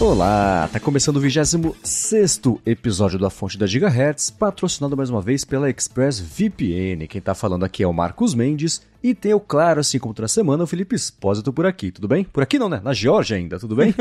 Olá, tá começando o 26º episódio da Fonte da Gigahertz, patrocinado mais uma vez pela ExpressVPN. Quem tá falando aqui é o Marcos Mendes e tem o claro, assim como toda semana, o Felipe Espósito por aqui, tudo bem? Por aqui não, né? Na Geórgia ainda, tudo bem?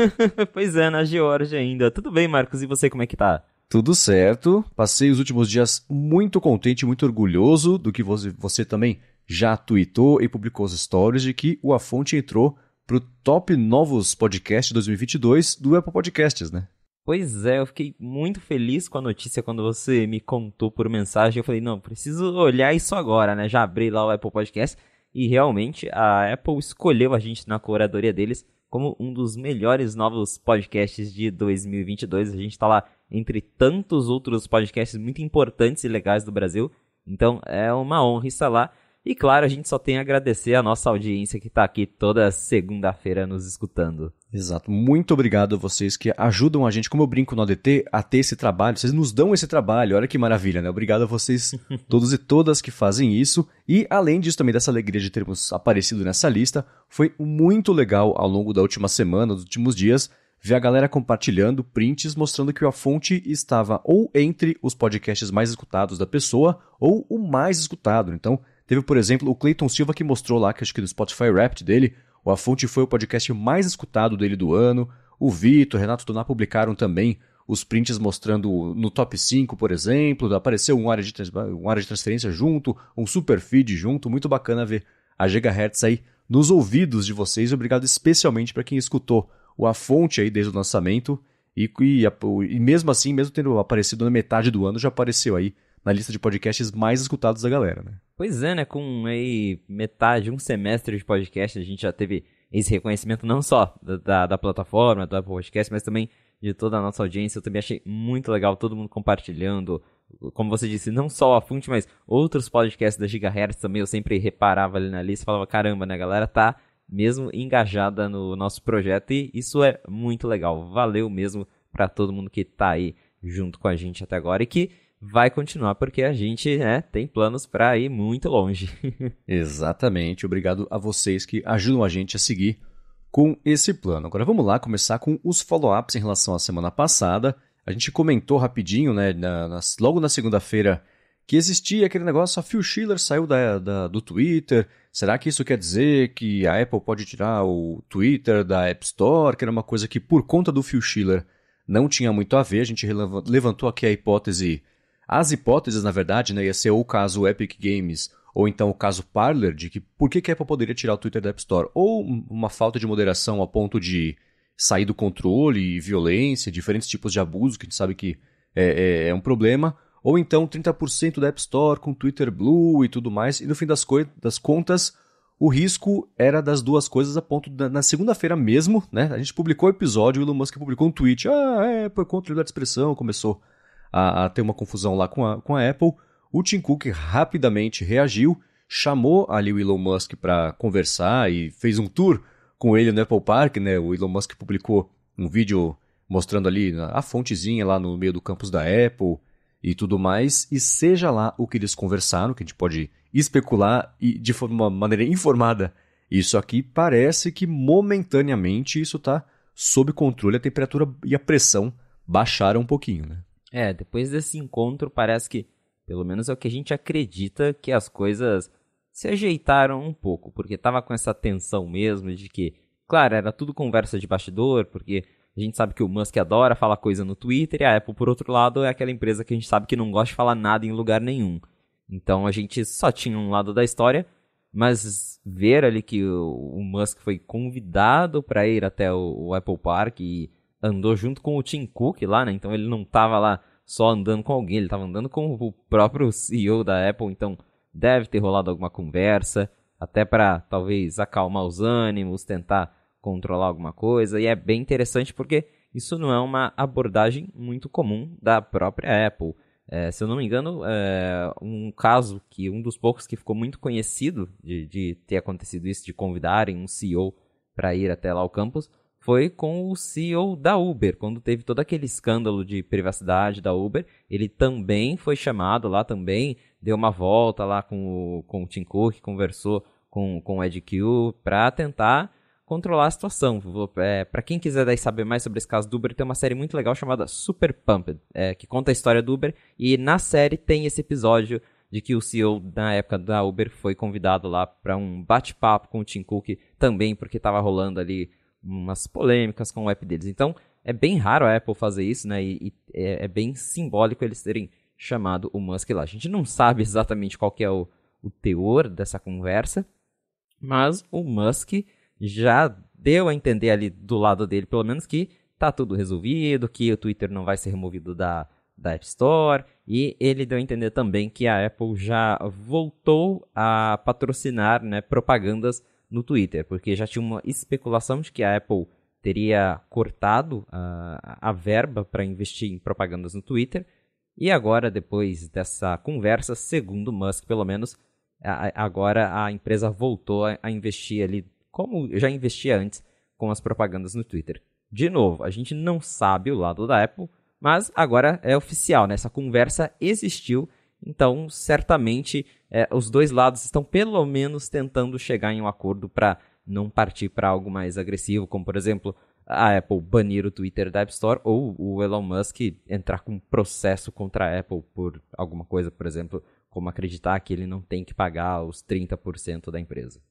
Pois é, na Geórgia ainda. Tudo bem, Marcos? E você, como é que tá? Tudo certo, passei os últimos dias muito contente, muito orgulhoso do que você também já tweetou e publicou os stories de que o A Fonte entrou pro Top Novos Podcasts 2022 do Apple Podcasts, né? Pois é, eu fiquei muito feliz com a notícia quando você me contou por mensagem. Eu falei, não, preciso olhar isso agora, né? Já abri lá o Apple Podcast e realmente a Apple escolheu a gente na curadoria deles como um dos melhores novos podcasts de 2022. A gente tá lá entre tantos outros podcasts muito importantes e legais do Brasil. Então é uma honra estar lá. E claro, a gente só tem a agradecer a nossa audiência que está aqui toda segunda-feira nos escutando. Exato. Muito obrigado a vocês que ajudam a gente, como eu brinco no ADT, a ter esse trabalho. Vocês nos dão esse trabalho, olha que maravilha, né? Obrigado a vocês todos e todas que fazem isso. E além disso também dessa alegria de termos aparecido nessa lista, foi muito legal ao longo da última semana, dos últimos dias, ver a galera compartilhando prints mostrando que a Fonte estava ou entre os podcasts mais escutados da pessoa ou o mais escutado. Então, teve, por exemplo, o Clayton Silva que mostrou lá, que acho que no Spotify Wrapped dele, o A Fonte foi o podcast mais escutado dele do ano. O Vitor, Renato Tonar publicaram também os prints mostrando no top 5, por exemplo. Apareceu um área de transferência junto, um super feed junto. Muito bacana ver a Gigahertz aí nos ouvidos de vocês. Obrigado especialmente para quem escutou o A Fonte aí desde o lançamento. E mesmo assim, mesmo tendo aparecido na metade do ano, já apareceu aí na lista de podcasts mais escutados da galera, né? Pois é, né? Com aí metade, um semestre de podcast, a gente já teve esse reconhecimento não só da plataforma, do Apple Podcast, mas também de toda a nossa audiência. Eu também achei muito legal todo mundo compartilhando. Como você disse, não só a Fonte, mas outros podcasts da Gigahertz também. Eu sempre reparava ali na lista e falava, caramba, né? A galera tá mesmo engajada no nosso projeto e isso é muito legal. Valeu mesmo pra todo mundo que tá aí junto com a gente até agora e que vai continuar porque a gente, né, tem planos para ir muito longe. Exatamente. Obrigado a vocês que ajudam a gente a seguir com esse plano. Agora vamos lá começar com os follow-ups em relação à semana passada. A gente comentou rapidinho, né, logo na segunda-feira, que existia aquele negócio, a Phil Schiller saiu do Twitter. Será que isso quer dizer que a Apple pode tirar o Twitter da App Store? Que era uma coisa que por conta do Phil Schiller não tinha muito a ver. A gente levantou aqui a hipótese. As hipóteses, na verdade, né, ia ser ou o caso Epic Games ou então o caso Parler, de que por que a Apple poderia tirar o Twitter da App Store? Ou uma falta de moderação a ponto de sair do controle e violência, diferentes tipos de abuso, que a gente sabe que é um problema. Ou então 30% da App Store com Twitter Blue e tudo mais. E no fim das contas, o risco era das duas coisas a ponto na segunda-feira mesmo, né? A gente publicou o episódio, o Elon Musk publicou um tweet. Apple contra a liberdade de expressão, começou a ter uma confusão lá com a Apple. O Tim Cook rapidamente reagiu, chamou ali o Elon Musk para conversar e fez um tour com ele no Apple Park, né? O Elon Musk publicou um vídeo mostrando ali a fontezinha lá no meio do campus da Apple e tudo mais. E seja lá o que eles conversaram, que a gente pode especular e de uma maneira informada, isso aqui parece que momentaneamente isso está sob controle, a temperatura e a pressão baixaram um pouquinho, né? Depois desse encontro parece que, pelo menos é o que a gente acredita, que as coisas se ajeitaram um pouco, porque tava com essa tensão mesmo de que, claro, era tudo conversa de bastidor, porque a gente sabe que o Musk adora falar coisa no Twitter e a Apple, por outro lado, é aquela empresa que a gente sabe que não gosta de falar nada em lugar nenhum. Então a gente só tinha um lado da história, mas ver ali que o Musk foi convidado para ir até o Apple Park e andou junto com o Tim Cook lá, né? Então ele não tava lá só andando com alguém, ele tava andando com o próprio CEO da Apple, então deve ter rolado alguma conversa, até para talvez acalmar os ânimos, tentar controlar alguma coisa, e é bem interessante porque isso não é uma abordagem muito comum da própria Apple. Se eu não me engano, um caso que um dos poucos que ficou muito conhecido de ter acontecido isso, de convidarem um CEO para ir até lá ao campus, foi com o CEO da Uber, quando teve todo aquele escândalo de privacidade da Uber. Ele também foi chamado lá, também deu uma volta lá com o Tim Cook, conversou com o Ed Q para tentar controlar a situação. Para quem quiser daí saber mais sobre esse caso do Uber, tem uma série muito legal chamada Super Pumped, que conta a história do Uber, e na série tem esse episódio de que o CEO, na época da Uber, foi convidado lá para um bate-papo com o Tim Cook, também porque estava rolando ali umas polêmicas com o app deles. Então, é bem raro a Apple fazer isso, né? E é bem simbólico eles terem chamado o Musk lá. A gente não sabe exatamente qual que é o teor dessa conversa, mas o Musk já deu a entender ali do lado dele, pelo menos, que tá tudo resolvido, que o Twitter não vai ser removido da App Store, e ele deu a entender também que a Apple já voltou a patrocinar, né, propagandas no Twitter, porque já tinha uma especulação de que a Apple teria cortado a verba para investir em propagandas no Twitter, e agora, depois dessa conversa, segundo o Musk, pelo menos, agora a empresa voltou a investir ali, como já investia antes, com as propagandas no Twitter. De novo, a gente não sabe o lado da Apple, mas agora é oficial, né? Essa conversa existiu, então certamente os dois lados estão pelo menos tentando chegar em um acordo para não partir para algo mais agressivo, como por exemplo a Apple banir o Twitter da App Store ou o Elon Musk entrar com um processo contra a Apple por alguma coisa, por exemplo, como acreditar que ele não tem que pagar os 30% da empresa.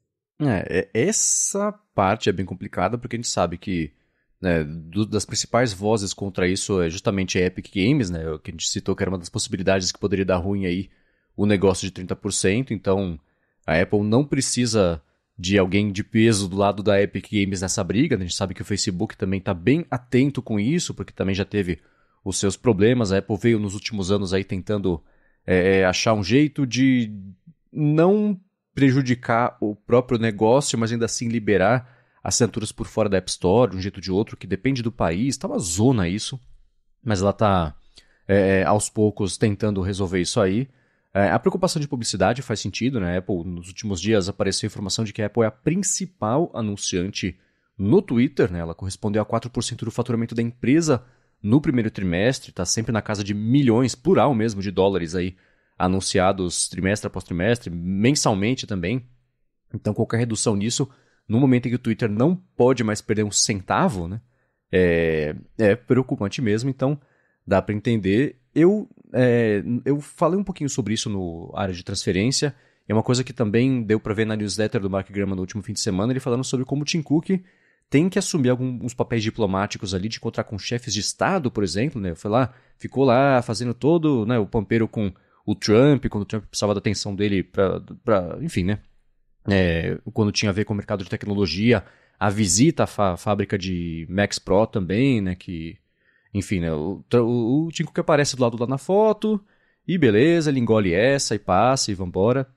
Essa parte é bem complicada porque a gente sabe que, né, das principais vozes contra isso é justamente a Epic Games, né, que a gente citou que era uma das possibilidades que poderia dar ruim aí o negócio de 30%, então a Apple não precisa de alguém de peso do lado da Epic Games nessa briga, né? A gente sabe que o Facebook também está bem atento com isso, porque também já teve os seus problemas, a Apple veio nos últimos anos aí tentando achar um jeito de não prejudicar o próprio negócio, mas ainda assim liberar assinaturas por fora da App Store, de um jeito ou de outro, que depende do país, tá uma zona isso, mas ela tá aos poucos tentando resolver isso aí. A preocupação de publicidade faz sentido, né? A Apple, nos últimos dias, apareceu a informação de que a Apple é a principal anunciante no Twitter, né? Ela correspondeu a 4% do faturamento da empresa no primeiro trimestre, está sempre na casa de milhões, plural mesmo, de dólares aí, anunciados trimestre após trimestre, mensalmente também. Então, qualquer redução nisso, no momento em que o Twitter não pode mais perder um centavo, né? É preocupante mesmo, então dá para entender. Eu falei um pouquinho sobre isso no área de transferência. É uma coisa que também deu para ver na newsletter do Mark Gurman no último fim de semana, ele falando sobre como o Tim Cook tem que assumir alguns papéis diplomáticos ali, de encontrar com chefes de Estado, por exemplo. Né? Ficou lá fazendo todo, né, o pampeiro com o Trump, quando o Trump precisava da atenção dele para enfim, né? Quando tinha a ver com o mercado de tecnologia, a visita à fábrica de Max Pro também, né, que... Enfim, né, o Tim Cook aparece do lado lá na foto, e beleza, ele engole essa e passa e vambora.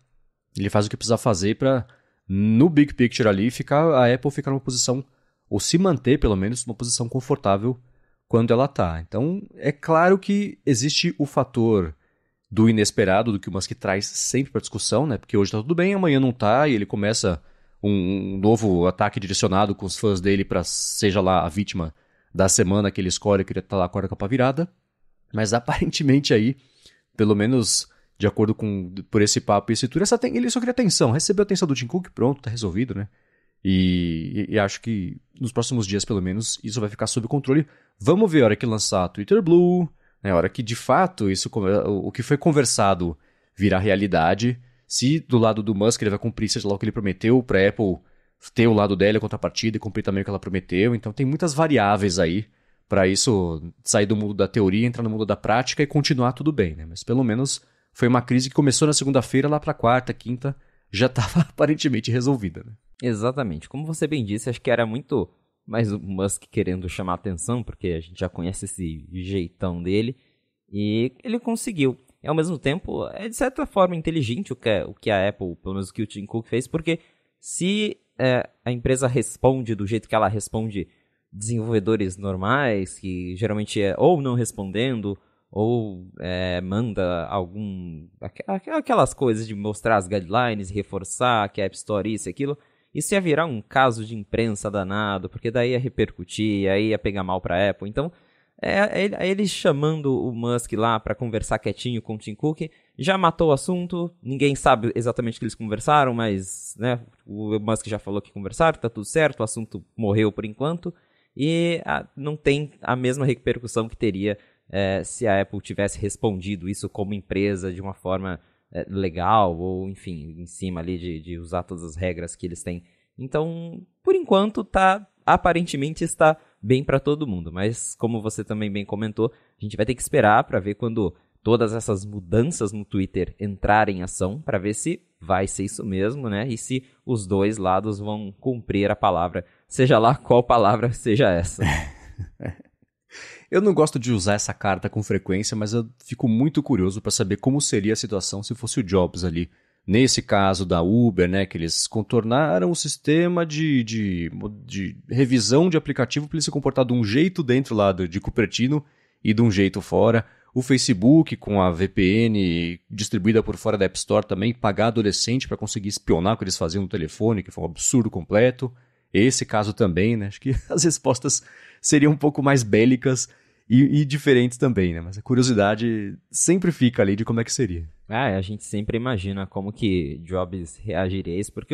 Ele faz o que precisa fazer para, no big picture ali, a Apple ficar numa posição, ou se manter pelo menos, numa posição confortável quando ela tá. Então, é claro que existe o fator do inesperado, do que o Musk traz sempre para discussão, né? Porque hoje tá tudo bem, amanhã não tá, e ele começa um novo ataque direcionado com os fãs dele para seja lá a vítima da semana que ele escolhe, que ele tá lá com a capa virada, mas aparentemente aí, pelo menos de acordo com por esse papo e esse tour, ele só queria atenção, recebeu a atenção do Tim Cook, pronto, tá resolvido, né? E acho que nos próximos dias, pelo menos, isso vai ficar sob controle. Vamos ver a hora que lançar a Twitter Blue, né? A hora que de fato o que foi conversado virar realidade, se do lado do Musk ele vai cumprir, seja lá o que ele prometeu pra Apple ter o lado dela, a contrapartida, e cumprir também o que ela prometeu. Então tem muitas variáveis aí para isso sair do mundo da teoria, entrar no mundo da prática e continuar tudo bem, né? Mas pelo menos foi uma crise que começou na segunda-feira, lá para quarta, quinta, já estava aparentemente resolvida, né? Exatamente. Como você bem disse, acho que era muito mais o Musk querendo chamar atenção, porque a gente já conhece esse jeitão dele, e ele conseguiu. E ao mesmo tempo, é de certa forma inteligente o que a Apple, pelo menos o que o Tim Cook fez, porque se a empresa responde do jeito que ela responde desenvolvedores normais, que geralmente é ou não respondendo, ou manda aquelas coisas de mostrar as guidelines, reforçar que a App Store isso e aquilo, isso ia virar um caso de imprensa danado, porque daí ia repercutir, aí ia pegar mal para a Apple. Então, Ele chamando o Musk lá para conversar quietinho com o Tim Cook, já matou o assunto, ninguém sabe exatamente o que eles conversaram, mas né, o Musk já falou que conversaram, tá tudo certo, o assunto morreu por enquanto, e não tem a mesma repercussão que teria se a Apple tivesse respondido isso como empresa de uma forma legal, ou enfim, em cima ali de usar todas as regras que eles têm. Então, por enquanto, aparentemente está bem para todo mundo, mas como você também bem comentou, a gente vai ter que esperar para ver quando todas essas mudanças no Twitter entrarem em ação, para ver se vai ser isso mesmo, né? E se os dois lados vão cumprir a palavra, seja lá qual palavra seja essa. Eu não gosto de usar essa carta com frequência, mas eu fico muito curioso para saber como seria a situação se fosse o Jobs ali. Nesse caso da Uber, né, que eles contornaram o sistema de revisão de aplicativo para ele se comportar de um jeito dentro lá de Cupertino e de um jeito fora. O Facebook com a VPN distribuída por fora da App Store também, pagar adolescente para conseguir espionar o que eles faziam no telefone, que foi um absurdo completo. Esse caso também, né, acho que as respostas seriam um pouco mais bélicas e diferentes também, né, mas a curiosidade sempre fica ali de como é que seria. A gente sempre imagina como que Jobs reagiria a isso, porque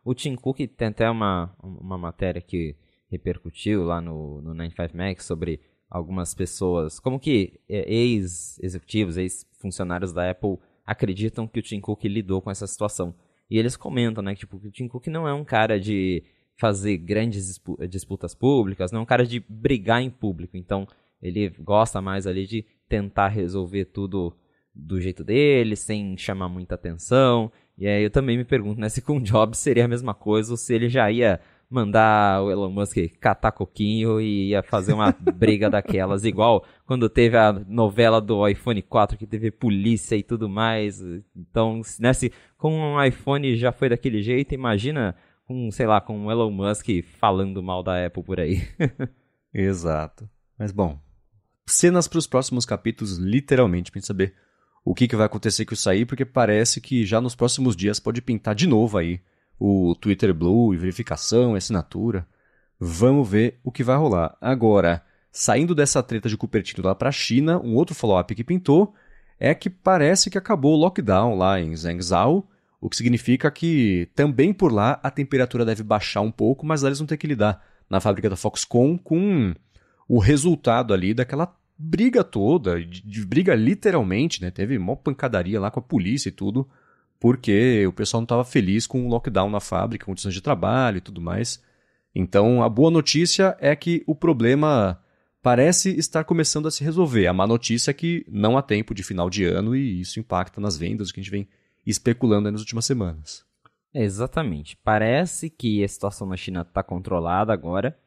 o Tim Cook tem até uma matéria que repercutiu lá no 95 Max sobre algumas pessoas, como que ex-executivos, ex-funcionários da Apple acreditam que o Tim Cook lidou com essa situação. E eles comentam, né, que o Tim Cook não é um cara de fazer grandes disputas públicas, não é um cara de brigar em público, então ele gosta mais ali de tentar resolver tudo do jeito dele, sem chamar muita atenção. E aí eu também me pergunto, né, se com o Jobs seria a mesma coisa, ou se ele já ia mandar o Elon Musk catar coquinho e ia fazer uma briga daquelas, igual quando teve a novela do iPhone 4, que teve polícia e tudo mais. Então, né, se com um iPhone já foi daquele jeito, imagina com, sei lá, com o Elon Musk falando mal da Apple por aí. Exato. Mas bom, cenas para os próximos capítulos, literalmente, pra gente saber o que vai acontecer com isso aí, porque parece que já nos próximos dias pode pintar de novo aí o Twitter Blue e verificação e assinatura. Vamos ver o que vai rolar. Agora, saindo dessa treta de Cupertino lá para a China, um outro follow-up que pintou é que parece que acabou o lockdown lá em Zhengzhou, o que significa que também por lá a temperatura deve baixar um pouco, mas lá eles vão ter que lidar na fábrica da Foxconn com o resultado ali daquela briga toda, de briga literalmente, né? Teve uma pancadaria lá com a polícia e tudo, porque o pessoal não estava feliz com o lockdown na fábrica, condições de trabalho e tudo mais. Então, a boa notícia é que o problema parece estar começando a se resolver. A má notícia é que não há tempo de final de ano e isso impacta nas vendas, o que a gente vem especulando aí nas últimas semanas. Exatamente. Parece que a situação na China está controlada agora,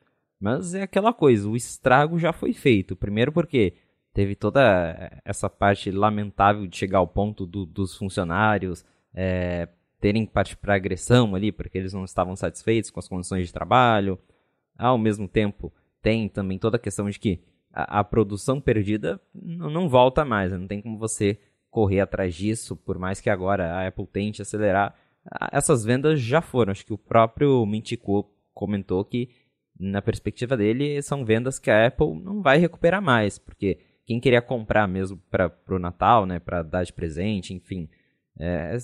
mas é aquela coisa, o estrago já foi feito. Primeiro porque teve toda essa parte lamentável de chegar ao ponto dos funcionários terem que partir para agressão ali, porque eles não estavam satisfeitos com as condições de trabalho. Ao mesmo tempo, tem também toda a questão de que a produção perdida não volta mais, né? Não tem como você correr atrás disso, por mais que agora a Apple tente acelerar. Essas vendas já foram. Acho que o próprio Min-Chi Kuo comentou que, na perspectiva dele, são vendas que a Apple não vai recuperar mais, porque quem queria comprar mesmo para o Natal, né, para dar de presente, enfim,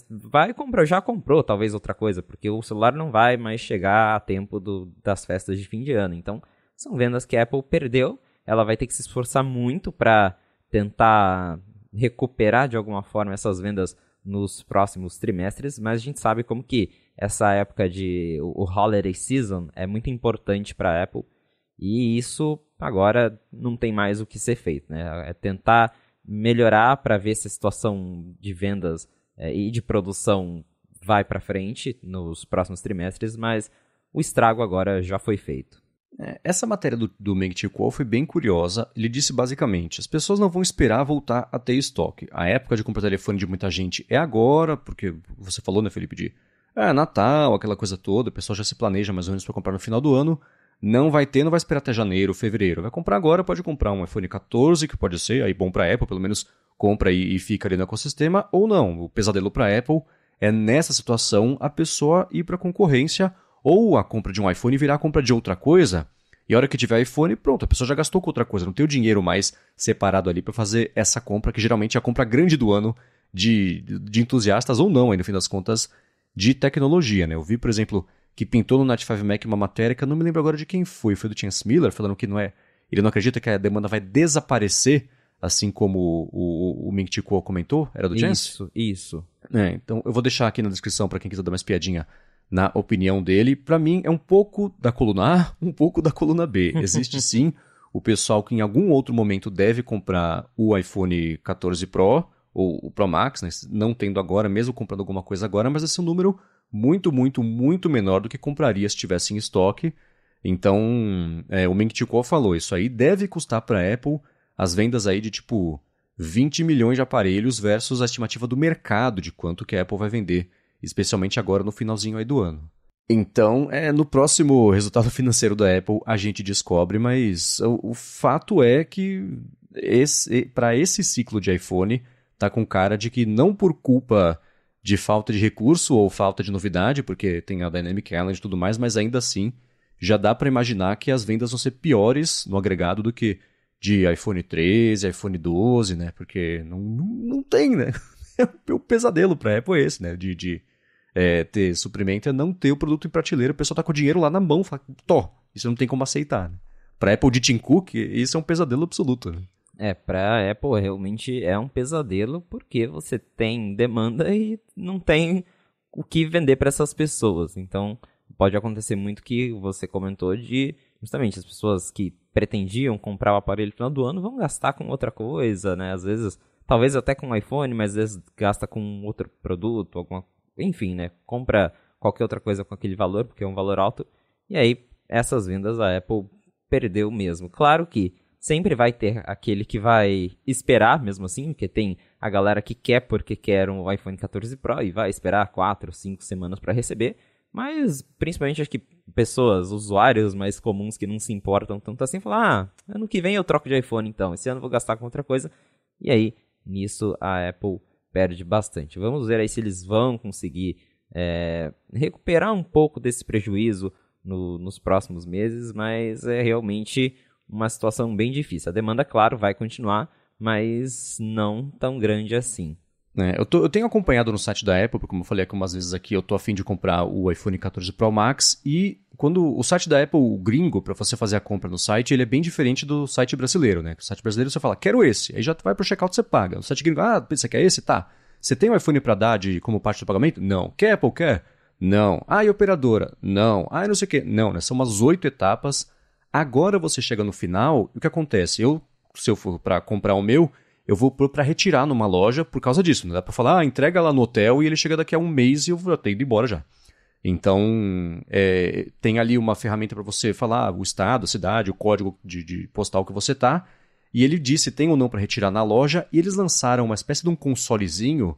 vai comprar, já comprou talvez outra coisa, porque o celular não vai mais chegar a tempo das festas de fim de ano. Então, são vendas que a Apple perdeu, ela vai ter que se esforçar muito para tentar recuperar de alguma forma essas vendas nos próximos trimestres, mas a gente sabe como que essa época o Holiday Season é muito importante para a Apple, e isso agora não tem mais o que ser feito, né? É tentar melhorar para ver se a situação de vendas e de produção vai para frente nos próximos trimestres, mas o estrago agora já foi feito. Essa matéria do Meng-Chi Kuo foi bem curiosa. Ele disse basicamente, as pessoas não vão esperar voltar a ter estoque. A época de comprar telefone de muita gente é agora, porque você falou, né, Felipe, de Natal, aquela coisa toda, o pessoal já se planeja mais ou menos para comprar no final do ano. Não vai esperar até janeiro, fevereiro. Vai comprar agora, pode comprar um iPhone 14, que pode ser, aí bom para a Apple, pelo menos compra e fica ali no ecossistema, ou não. O pesadelo para a Apple é, nessa situação, a pessoa ir para a concorrência, ou a compra de um iPhone virar a compra de outra coisa, E a hora que tiver iPhone, pronto, a pessoa já gastou com outra coisa. Não tem o dinheiro mais separado ali para fazer essa compra, que geralmente é a compra grande do ano de entusiastas ou não, aí no fim das contas, de tecnologia, né? Eu vi, por exemplo, que pintou no Night 5 Mac uma matéria que eu não me lembro agora de quem foi do Chance Miller, falando que ele não acredita que a demanda vai desaparecer, assim como o Ming Chi Kuo comentou. Era do Chance? Isso. Então eu vou deixar aqui na descrição para quem quiser dar uma espiadinha na opinião dele. Para mim é um pouco da coluna A, um pouco da coluna B. Existe sim o pessoal que em algum outro momento deve comprar o iPhone 14 Pro ou o Pro Max, né? Não tendo agora, mesmo comprando alguma coisa agora, mas esse é um número muito, muito, muito menor do que compraria se tivesse em estoque. Então, o Ming Chi Kuo falou, isso aí deve custar para a Apple as vendas aí de tipo 20 milhões de aparelhos versus a estimativa do mercado de quanto que a Apple vai vender, especialmente agora no finalzinho aí do ano. Então, no próximo resultado financeiro da Apple a gente descobre, mas o fato é que para esse ciclo de iPhone tá com cara de que não por culpa de falta de recurso ou falta de novidade, porque tem a Dynamic Island e tudo mais, mas ainda assim já dá para imaginar que as vendas vão ser piores no agregado do que de iPhone 13, iPhone 12, né? Porque não tem, né? O pesadelo para a Apple é esse, né? De ter suprimento é não ter o produto em prateleira, o pessoal tá com o dinheiro lá na mão, fala, isso não tem como aceitar, né? Para a Apple de Tim Cook, isso é um pesadelo absoluto, né? Pra Apple realmente é um pesadelo porque você tem demanda e não tem o que vender para essas pessoas. Então, pode acontecer muito que você comentou de, justamente, as pessoas que pretendiam comprar o aparelho no final do ano vão gastar com outra coisa, né? Às vezes, talvez até com um iPhone, mas às vezes gasta com outro produto, enfim, né? Compra qualquer outra coisa com aquele valor, porque é um valor alto. E aí, essas vendas a Apple perdeu mesmo. Claro que sempre vai ter aquele que vai esperar mesmo assim, porque tem a galera que quer porque quer um iPhone 14 Pro e vai esperar 4, 5 semanas para receber, mas principalmente acho que pessoas, usuários mais comuns que não se importam tanto assim, falam, ano que vem eu troco de iPhone então, esse ano eu vou gastar com outra coisa, e aí nisso a Apple perde bastante. Vamos ver aí se eles vão conseguir recuperar um pouco desse prejuízo nos próximos meses, mas é realmente uma situação bem difícil. A demanda, claro, vai continuar, mas não tão grande assim. Eu tenho acompanhado no site da Apple, porque como eu falei algumas vezes aqui, eu tô a fim de comprar o iPhone 14 Pro Max, e quando o site da Apple, o gringo, para você fazer a compra no site, ele é bem diferente do site brasileiro, né? O site brasileiro você fala, quero esse, aí já vai pro checkout, você paga. O site gringo, você quer esse? Tá. Você tem um iPhone para dar como parte do pagamento? Não. Quer Apple? Quer? Não. E operadora? Não. Não sei o quê. Não, né? São umas 8 etapas. Agora você chega no final, e o que acontece? Se eu for para comprar o meu, eu vou para retirar numa loja por causa disso. Não dá para falar, entrega lá no hotel e ele chega daqui a um mês e eu vou ter ido embora já. Então, tem ali uma ferramenta para você falar o estado, a cidade, o código de postal que você tá. E ele disse tem ou não para retirar na loja. E eles lançaram uma espécie de um consolezinho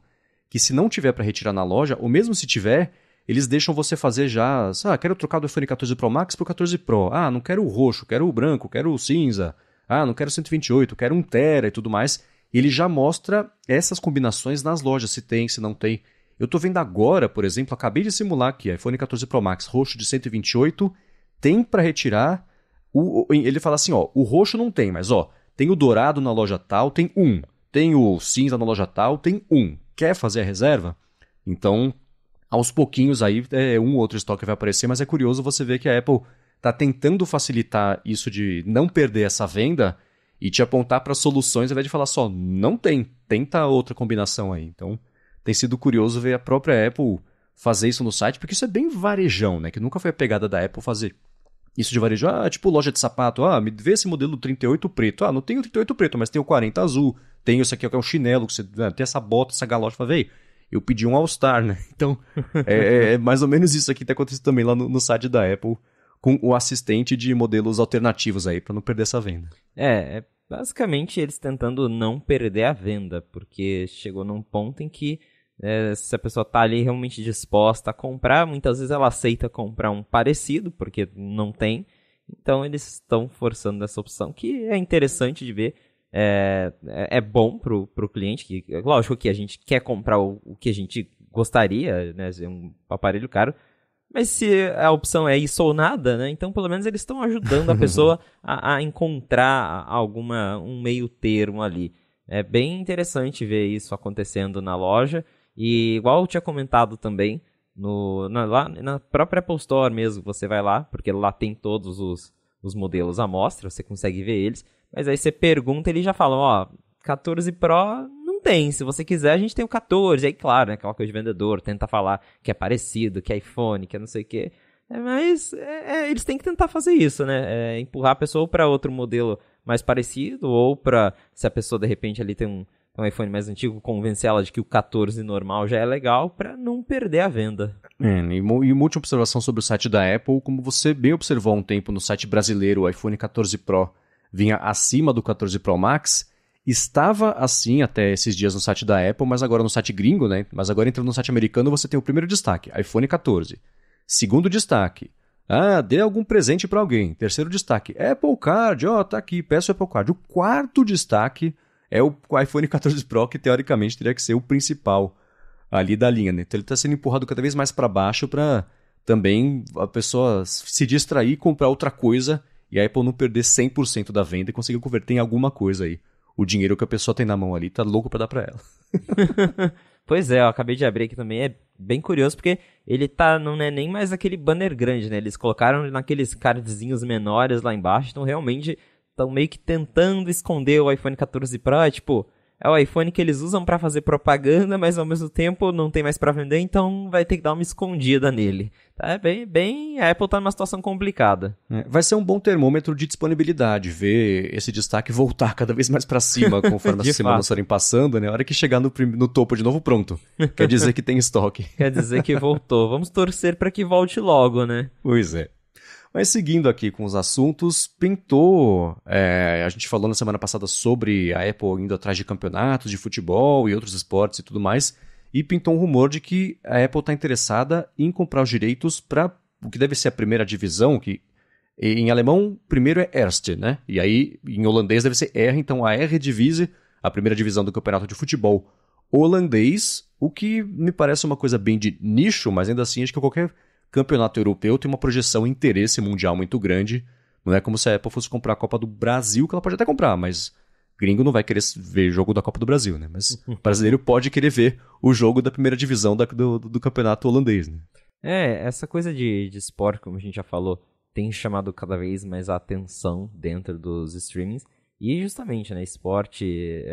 que se não tiver para retirar na loja, ou mesmo se tiver, eles deixam você fazer já, quero trocar do iPhone 14 Pro Max pro 14 Pro. Não quero o roxo, quero o branco, quero o cinza. Não quero 128, quero 1 tera e tudo mais. Ele já mostra essas combinações nas lojas, se tem, se não tem. Eu tô vendo agora, por exemplo, acabei de simular aqui, iPhone 14 Pro Max roxo de 128, tem para retirar, ele fala assim, o roxo não tem, mas tem o dourado na loja tal, tem um. Tem o cinza na loja tal, tem um. Quer fazer a reserva? Então, aos pouquinhos aí, um ou outro estoque vai aparecer, mas é curioso você ver que a Apple está tentando facilitar isso de não perder essa venda e te apontar para soluções ao invés de falar só, não tem, tenta outra combinação aí. Então, tem sido curioso ver a própria Apple fazer isso no site, porque isso é bem varejão, né? Que nunca foi a pegada da Apple fazer isso de varejo. Tipo loja de sapato, me vê esse modelo 38 preto. Não tem o 38 preto, mas tem o 40 azul. Tem esse aqui que é um chinelo, que você tem essa bota, essa galocha. Fala, véi, eu pedi um All-Star, né? Então, é mais ou menos isso aqui que tá acontecendo também lá no site da Apple, com o assistente de modelos alternativos aí, para não perder essa venda. Basicamente eles tentando não perder a venda, porque chegou num ponto em que se a pessoa tá ali realmente disposta a comprar, muitas vezes ela aceita comprar um parecido, porque não tem, então eles estão forçando essa opção, que é interessante de ver, é bom pro cliente, que lógico que a gente quer comprar o que a gente gostaria, né, um aparelho caro, Mas se a opção é isso ou nada, né? Então pelo menos eles estão ajudando a pessoa a encontrar um meio termo ali. É bem interessante ver isso acontecendo na loja. E igual eu tinha comentado também, lá na própria Apple Store mesmo, você vai lá, porque lá tem todos os modelos à mostra, você consegue ver eles. Mas aí você pergunta, ele já fala, ó, 14 Pro não tem, se você quiser a gente tem o 14. Aí claro, né, aquela coisa de vendedor, tenta falar que é parecido, que é iPhone, que é não sei o quê. Mas eles têm que tentar fazer isso, né, empurrar a pessoa para outro modelo mais parecido, ou para, se a pessoa de repente ali tem um iPhone mais antigo, convencer ela de que o 14 normal já é legal, para não perder a venda. E uma última observação sobre o site da Apple, como você bem observou há um tempo no site brasileiro, o iPhone 14 Pro vinha acima do 14 Pro Max, estava assim até esses dias no site da Apple, mas agora no site gringo, né? Mas agora entrando no site americano você tem o primeiro destaque, iPhone 14. Segundo destaque, dê algum presente para alguém. Terceiro destaque, Apple Card, tá aqui, peço Apple Card. O quarto destaque é o iPhone 14 Pro, que teoricamente teria que ser o principal ali da linha, né? Então ele está sendo empurrado cada vez mais para baixo para também a pessoa se distrair e comprar outra coisa e a Apple não perder 100% da venda e conseguir converter em alguma coisa aí. O dinheiro que a pessoa tem na mão ali tá louco para dar para ela. Pois é, eu acabei de abrir aqui também, é bem curioso porque ele não é nem mais aquele banner grande, né? Eles colocaram naqueles cardzinhos menores lá embaixo, então realmente estão meio que tentando esconder o iPhone 14 Pro, é o iPhone que eles usam para fazer propaganda, mas ao mesmo tempo não tem mais para vender, então vai ter que dar uma escondida nele. Tá bem, a Apple tá numa situação complicada. Vai ser um bom termômetro de disponibilidade, ver esse destaque voltar cada vez mais para cima conforme as semanas forem passando, né? A hora que chegar no topo de novo, pronto. Quer dizer que tem estoque. Quer dizer que voltou. Vamos torcer para que volte logo, né? Pois é. Mas seguindo aqui com os assuntos, pintou, a gente falou na semana passada sobre a Apple indo atrás de campeonatos de futebol e outros esportes e tudo mais, e pintou um rumor de que a Apple está interessada em comprar os direitos para o que deve ser a primeira divisão, que em alemão primeiro é Erste, né? E aí em holandês deve ser R, então a Eredivisie, a primeira divisão do campeonato de futebol holandês, o que me parece uma coisa bem de nicho, mas ainda assim acho que qualquer campeonato europeu tem uma projeção e interesse mundial muito grande. Não é como se a Apple fosse comprar a Copa do Brasil, que ela pode até comprar, mas gringo não vai querer ver jogo da Copa do Brasil, né? Mas o brasileiro pode querer ver o jogo da primeira divisão do campeonato holandês, né? Essa coisa de esporte, como a gente já falou, tem chamado cada vez mais a atenção dentro dos streamings. E justamente, né, esporte,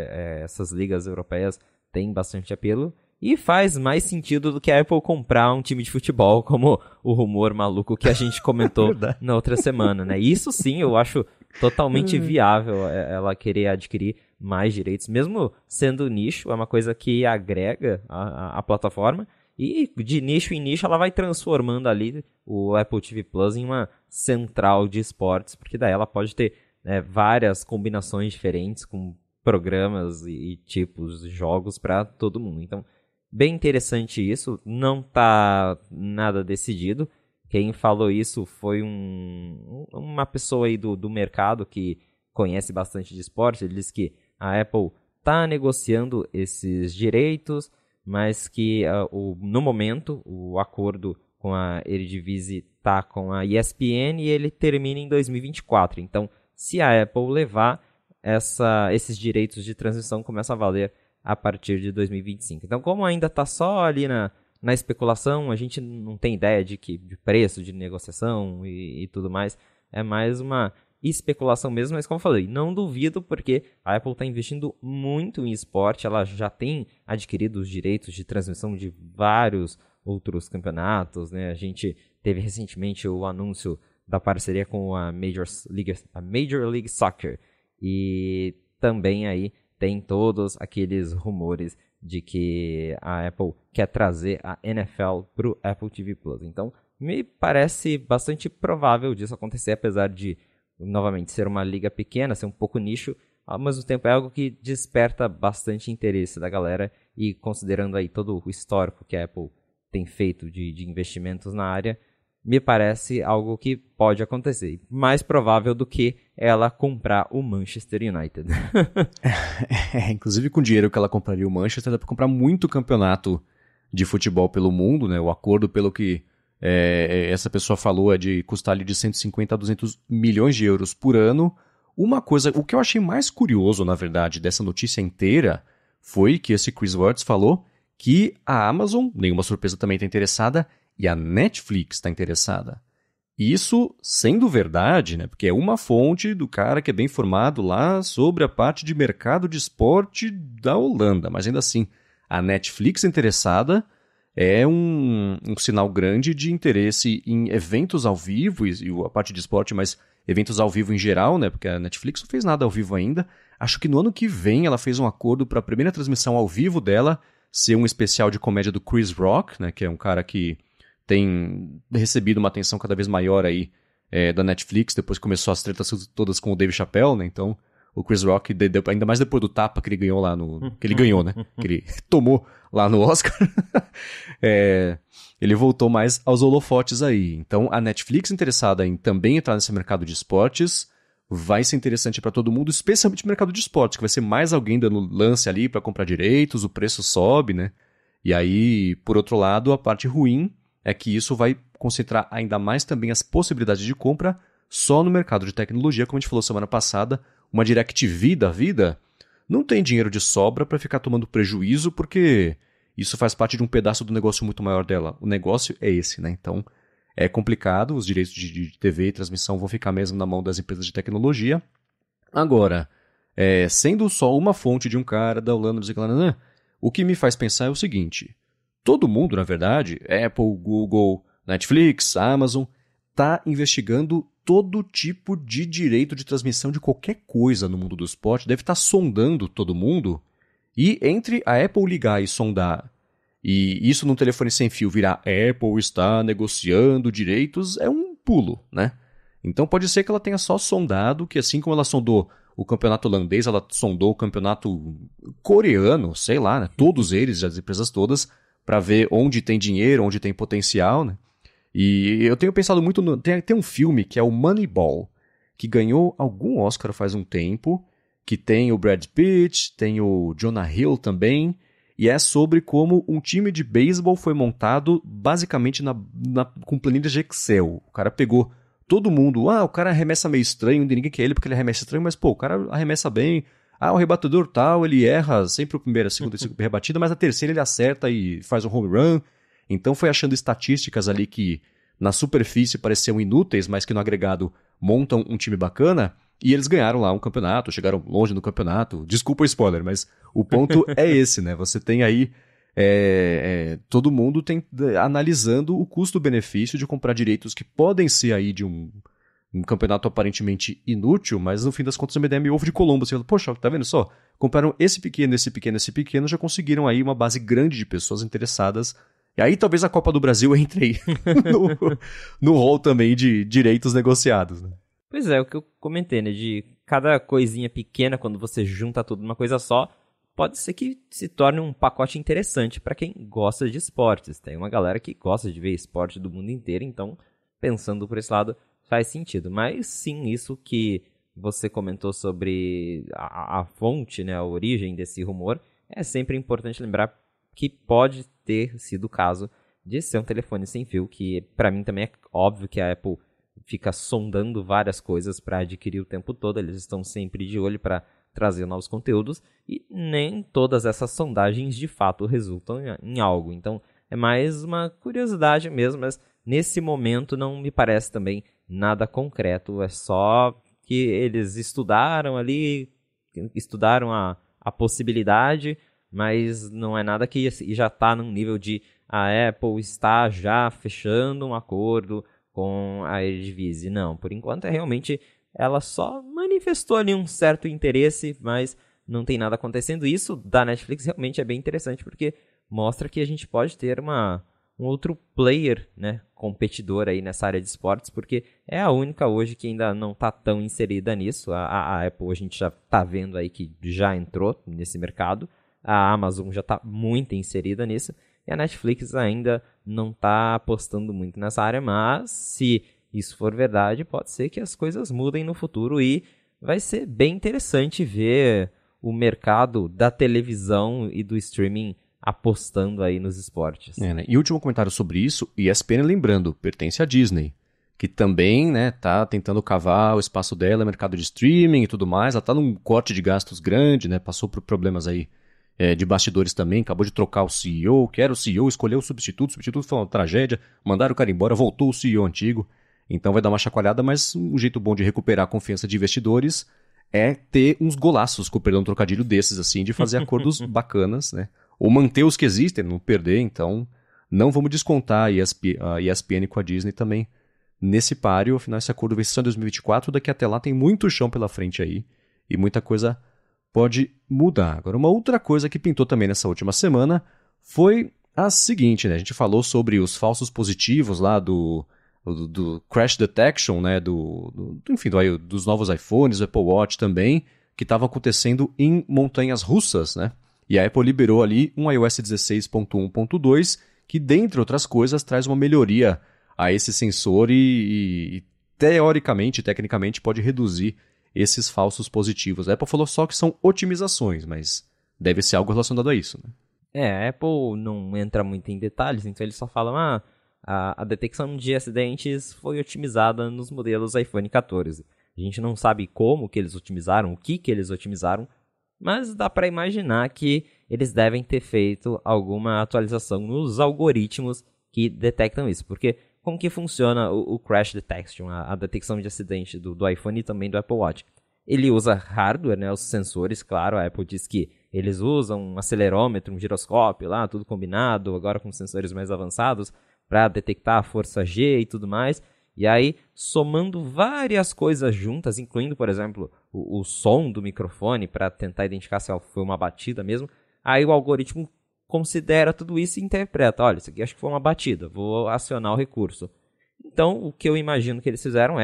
essas ligas europeias têm bastante apelo. E faz mais sentido do que a Apple comprar um time de futebol, como o rumor maluco que a gente comentou na outra semana, né? Isso sim, eu acho totalmente viável ela querer adquirir mais direitos, mesmo sendo nicho, é uma coisa que agrega a plataforma. E de nicho em nicho ela vai transformando ali o Apple TV Plus em uma central de esportes, porque daí ela pode ter várias combinações diferentes com programas e tipos de jogos para todo mundo. Então, bem interessante isso, não tá nada decidido. Quem falou isso foi uma pessoa aí do mercado que conhece bastante de esporte. Ele disse que a Apple tá negociando esses direitos, mas que no momento o acordo com a Eredivisie tá com a ESPN e ele termina em 2024. Então, se a Apple levar, esses direitos de transmissão começam a valer a partir de 2025. Então, como ainda está só ali na especulação, a gente não tem ideia de preço, de negociação e tudo mais. É mais uma especulação mesmo, mas como eu falei, não duvido porque a Apple está investindo muito em esporte, ela já tem adquirido os direitos de transmissão de vários outros campeonatos, né? A gente teve recentemente o anúncio da parceria com a Major League Soccer e também aí tem todos aqueles rumores de que a Apple quer trazer a NFL para o Apple TV Plus. Então, me parece bastante provável disso acontecer, apesar de, novamente, ser uma liga pequena, ser um pouco nicho, ao mesmo tempo é algo que desperta bastante interesse da galera e considerando aí todo o histórico que a Apple tem feito de investimentos na área, me parece algo que pode acontecer. Mais provável do que ela comprar o Manchester United. Inclusive com o dinheiro que ela compraria o Manchester, dá para comprar muito campeonato de futebol pelo mundo, né? O acordo, pelo que essa pessoa falou é de custar ali de 150 a 200 milhões de euros por ano. Uma coisa, o que eu achei mais curioso, na verdade, dessa notícia inteira, foi que esse Chris Wirtz falou que a Amazon, nenhuma surpresa, também está interessada, e a Netflix está interessada. Isso sendo verdade, né? Porque é uma fonte do cara que é bem informado lá sobre a parte de mercado de esporte da Holanda, mas ainda assim, a Netflix interessada é um sinal grande de interesse em eventos ao vivo, e a parte de esporte, mas eventos ao vivo em geral, né? Porque a Netflix não fez nada ao vivo ainda. Acho que no ano que vem ela fez um acordo para a primeira transmissão ao vivo dela ser um especial de comédia do Chris Rock, né? Que é um cara que tem recebido uma atenção cada vez maior aí da Netflix, depois que começou as tretas todas com o Dave Chappelle, né? Então, o Chris Rock, ainda mais depois do tapa que ele ganhou lá que ele ganhou, né? Que ele tomou lá no Oscar. Ele voltou mais aos holofotes aí. Então, a Netflix interessada em também entrar nesse mercado de esportes vai ser interessante para todo mundo, especialmente no mercado de esportes, que vai ser mais alguém dando lance ali para comprar direitos, o preço sobe, né? E aí, por outro lado, a parte ruim é que isso vai concentrar ainda mais também as possibilidades de compra só no mercado de tecnologia, como a gente falou semana passada. Uma DirecTV da vida não tem dinheiro de sobra para ficar tomando prejuízo, porque isso faz parte de um pedaço do negócio muito maior dela. O negócio é esse, né? Então, é complicado, os direitos de TV e transmissão vão ficar mesmo na mão das empresas de tecnologia. Agora, sendo só uma fonte de um cara da Holanda, o que me faz pensar é o seguinte: todo mundo, na verdade, Apple, Google, Netflix, Amazon, está investigando todo tipo de direito de transmissão de qualquer coisa no mundo do esporte, deve estar sondando todo mundo, e entre a Apple ligar e sondar, e isso num telefone sem fio virar Apple está negociando direitos, é um pulo, né? Então pode ser que ela tenha só sondado, que assim como ela sondou o campeonato holandês, ela sondou o campeonato coreano, sei lá, né? Todos eles, as empresas todas, para ver onde tem dinheiro, onde tem potencial, né? E eu tenho pensado muito tem um filme que é o Moneyball, que ganhou algum Oscar faz um tempo, que tem o Brad Pitt, tem o Jonah Hill também, e é sobre como um time de beisebol foi montado basicamente com planilhas de Excel. O cara pegou todo mundo, o cara arremessa meio estranho, ninguém quer ele porque ele arremessa estranho, mas o cara arremessa bem, o rebatedor tal, ele erra sempre a primeira, a segunda e segunda rebatida, mas a terceira ele acerta e faz um home run. Então foi achando estatísticas ali que na superfície pareciam inúteis, mas que no agregado montam um time bacana, e eles ganharam lá um campeonato, chegaram longe no campeonato. Desculpa o spoiler, mas o ponto é esse, né? Você tem aí todo mundo analisando o custo-benefício de comprar direitos que podem ser aí de um campeonato aparentemente inútil, mas no fim das contas é uma ideia meio ovo de Colombo. Você fala, poxa, tá vendo só? Compraram esse pequeno, já conseguiram aí uma base grande de pessoas interessadas. E aí talvez a Copa do Brasil entre aí no rol também de direitos negociados, né? Pois é, o que eu comentei, né? De cada coisinha pequena, quando você junta tudo numa coisa só, pode ser que se torne um pacote interessante para quem gosta de esportes. Tem uma galera que gosta de ver esporte do mundo inteiro, então, pensando por esse lado, faz sentido. Mas sim, isso que você comentou sobre a fonte, né, a origem desse rumor, é sempre importante lembrar que pode ter sido o caso de ser um telefone sem fio, que para mim também é óbvio que a Apple fica sondando várias coisas para adquirir o tempo todo, eles estão sempre de olho para trazer novos conteúdos, e nem todas essas sondagens de fato resultam em algo. Então é mais uma curiosidade mesmo, mas nesse momento não me parece também nada concreto, é só que eles estudaram a possibilidade, mas não é nada que já está num nível de a Apple está já fechando um acordo com a Eredivisie. Não, por enquanto realmente ela só manifestou ali um certo interesse, mas não tem nada acontecendo. Isso da Netflix realmente é bem interessante, porque mostra que a gente pode ter um outro player, né, competidor aí nessa área de esportes, porque é a única hoje que ainda não está tão inserida nisso. A Apple a gente já está vendo aí que já entrou nesse mercado. A Amazon já está muito inserida nisso, e a Netflix ainda não está apostando muito nessa área, mas se isso for verdade, pode ser que as coisas mudem no futuro e vai ser bem interessante ver o mercado da televisão e do streaming apostando aí nos esportes. Né? E último comentário sobre isso, ESPN, lembrando, pertence à Disney, que também, né, tá tentando cavar o espaço dela, mercado de streaming e tudo mais. Ela tá num corte de gastos grande, né, passou por problemas aí de bastidores também, acabou de trocar o CEO, que era o CEO, escolheu o substituto foi uma tragédia, mandaram o cara embora, voltou o CEO antigo. Então vai dar uma chacoalhada, mas um jeito bom de recuperar a confiança de investidores é ter uns golaços, com perdão, um trocadilho desses, assim, de fazer acordos bacanas, né? Ou manter os que existem, não perder. Então, não vamos descontar a ESPN com a Disney também nesse páreo. Afinal, esse acordo vai ser só em 2024. Daqui até lá tem muito chão pela frente aí. E muita coisa pode mudar. Agora, uma outra coisa que pintou também nessa última semana foi a seguinte, né? A gente falou sobre os falsos positivos lá do crash detection, né, enfim, dos novos iPhones, do Apple Watch também, que estavam acontecendo em montanhas russas, né? E a Apple liberou ali um iOS 16.1.2, que, dentre outras coisas, traz uma melhoria a esse sensor e teoricamente, tecnicamente, pode reduzir esses falsos positivos. A Apple falou só que são otimizações, mas deve ser algo relacionado a isso, né? A Apple não entra muito em detalhes, então eles só falam, a detecção de acidentes foi otimizada nos modelos iPhone 14. A gente não sabe como que eles otimizaram, o que eles otimizaram, mas dá para imaginar que eles devem ter feito alguma atualização nos algoritmos que detectam isso. Porque como que funciona o crash detection, a detecção de acidente do iPhone e também do Apple Watch? Ele usa hardware, né, os sensores, claro, a Apple diz que eles usam um acelerômetro, um giroscópio lá, tudo combinado, agora com sensores mais avançados, para detectar a força G e tudo mais. E aí, somando várias coisas juntas, incluindo, por exemplo, o som do microfone, para tentar identificar se foi uma batida mesmo, aí o algoritmo considera tudo isso e interpreta, olha, isso aqui acho que foi uma batida, vou acionar o recurso. Então, o que eu imagino que eles fizeram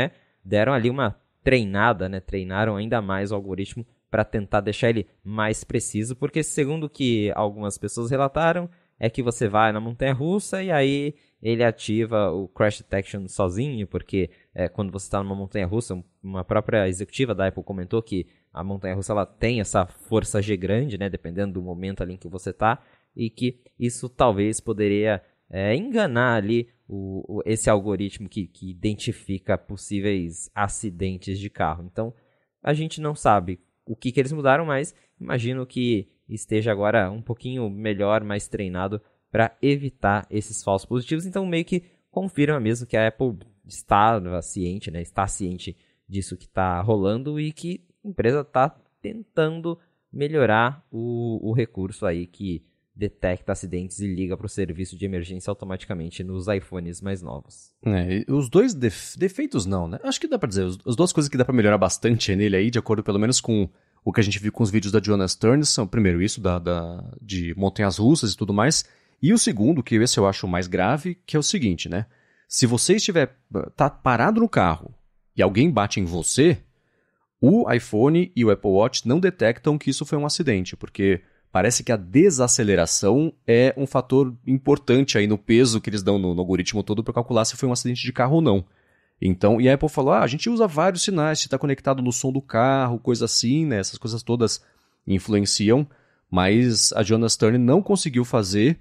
deram ali uma treinada, né? Treinaram ainda mais o algoritmo para tentar deixar ele mais preciso, porque segundo o que algumas pessoas relataram, é que você vai na montanha-russa e aí ele ativa o Crash Detection sozinho, porque quando você está numa montanha-russa, uma própria executiva da Apple comentou que a montanha-russa ela tem essa força G grande, né, dependendo do momento ali em que você está, e que isso talvez poderia enganar ali esse algoritmo que identifica possíveis acidentes de carro. Então, a gente não sabe o que eles mudaram, mas imagino que esteja agora um pouquinho melhor, mais treinado para evitar esses falsos positivos. Então, meio que confirma mesmo que a Apple está ciente, né? Está ciente disso que está rolando e que a empresa está tentando melhorar o recurso aí que detecta acidentes e liga para o serviço de emergência automaticamente nos iPhones mais novos. Os dois defeitos não, né? Acho que dá para dizer, as duas coisas que dá para melhorar bastante nele aí, de acordo pelo menos com o que a gente viu com os vídeos da Joanna Stern, são, primeiro, isso de montanhas russas e tudo mais, e o segundo, que esse eu acho mais grave, que é o seguinte, né? Se você tá parado no carro e alguém bate em você, o iPhone e o Apple Watch não detectam que isso foi um acidente, porque parece que a desaceleração é um fator importante aí no peso que eles dão no algoritmo todo para calcular se foi um acidente de carro ou não. Então, e a Apple falou, a gente usa vários sinais, se está conectado no som do carro, coisa assim, né? Essas coisas todas influenciam, mas a Joanna Stern não conseguiu fazer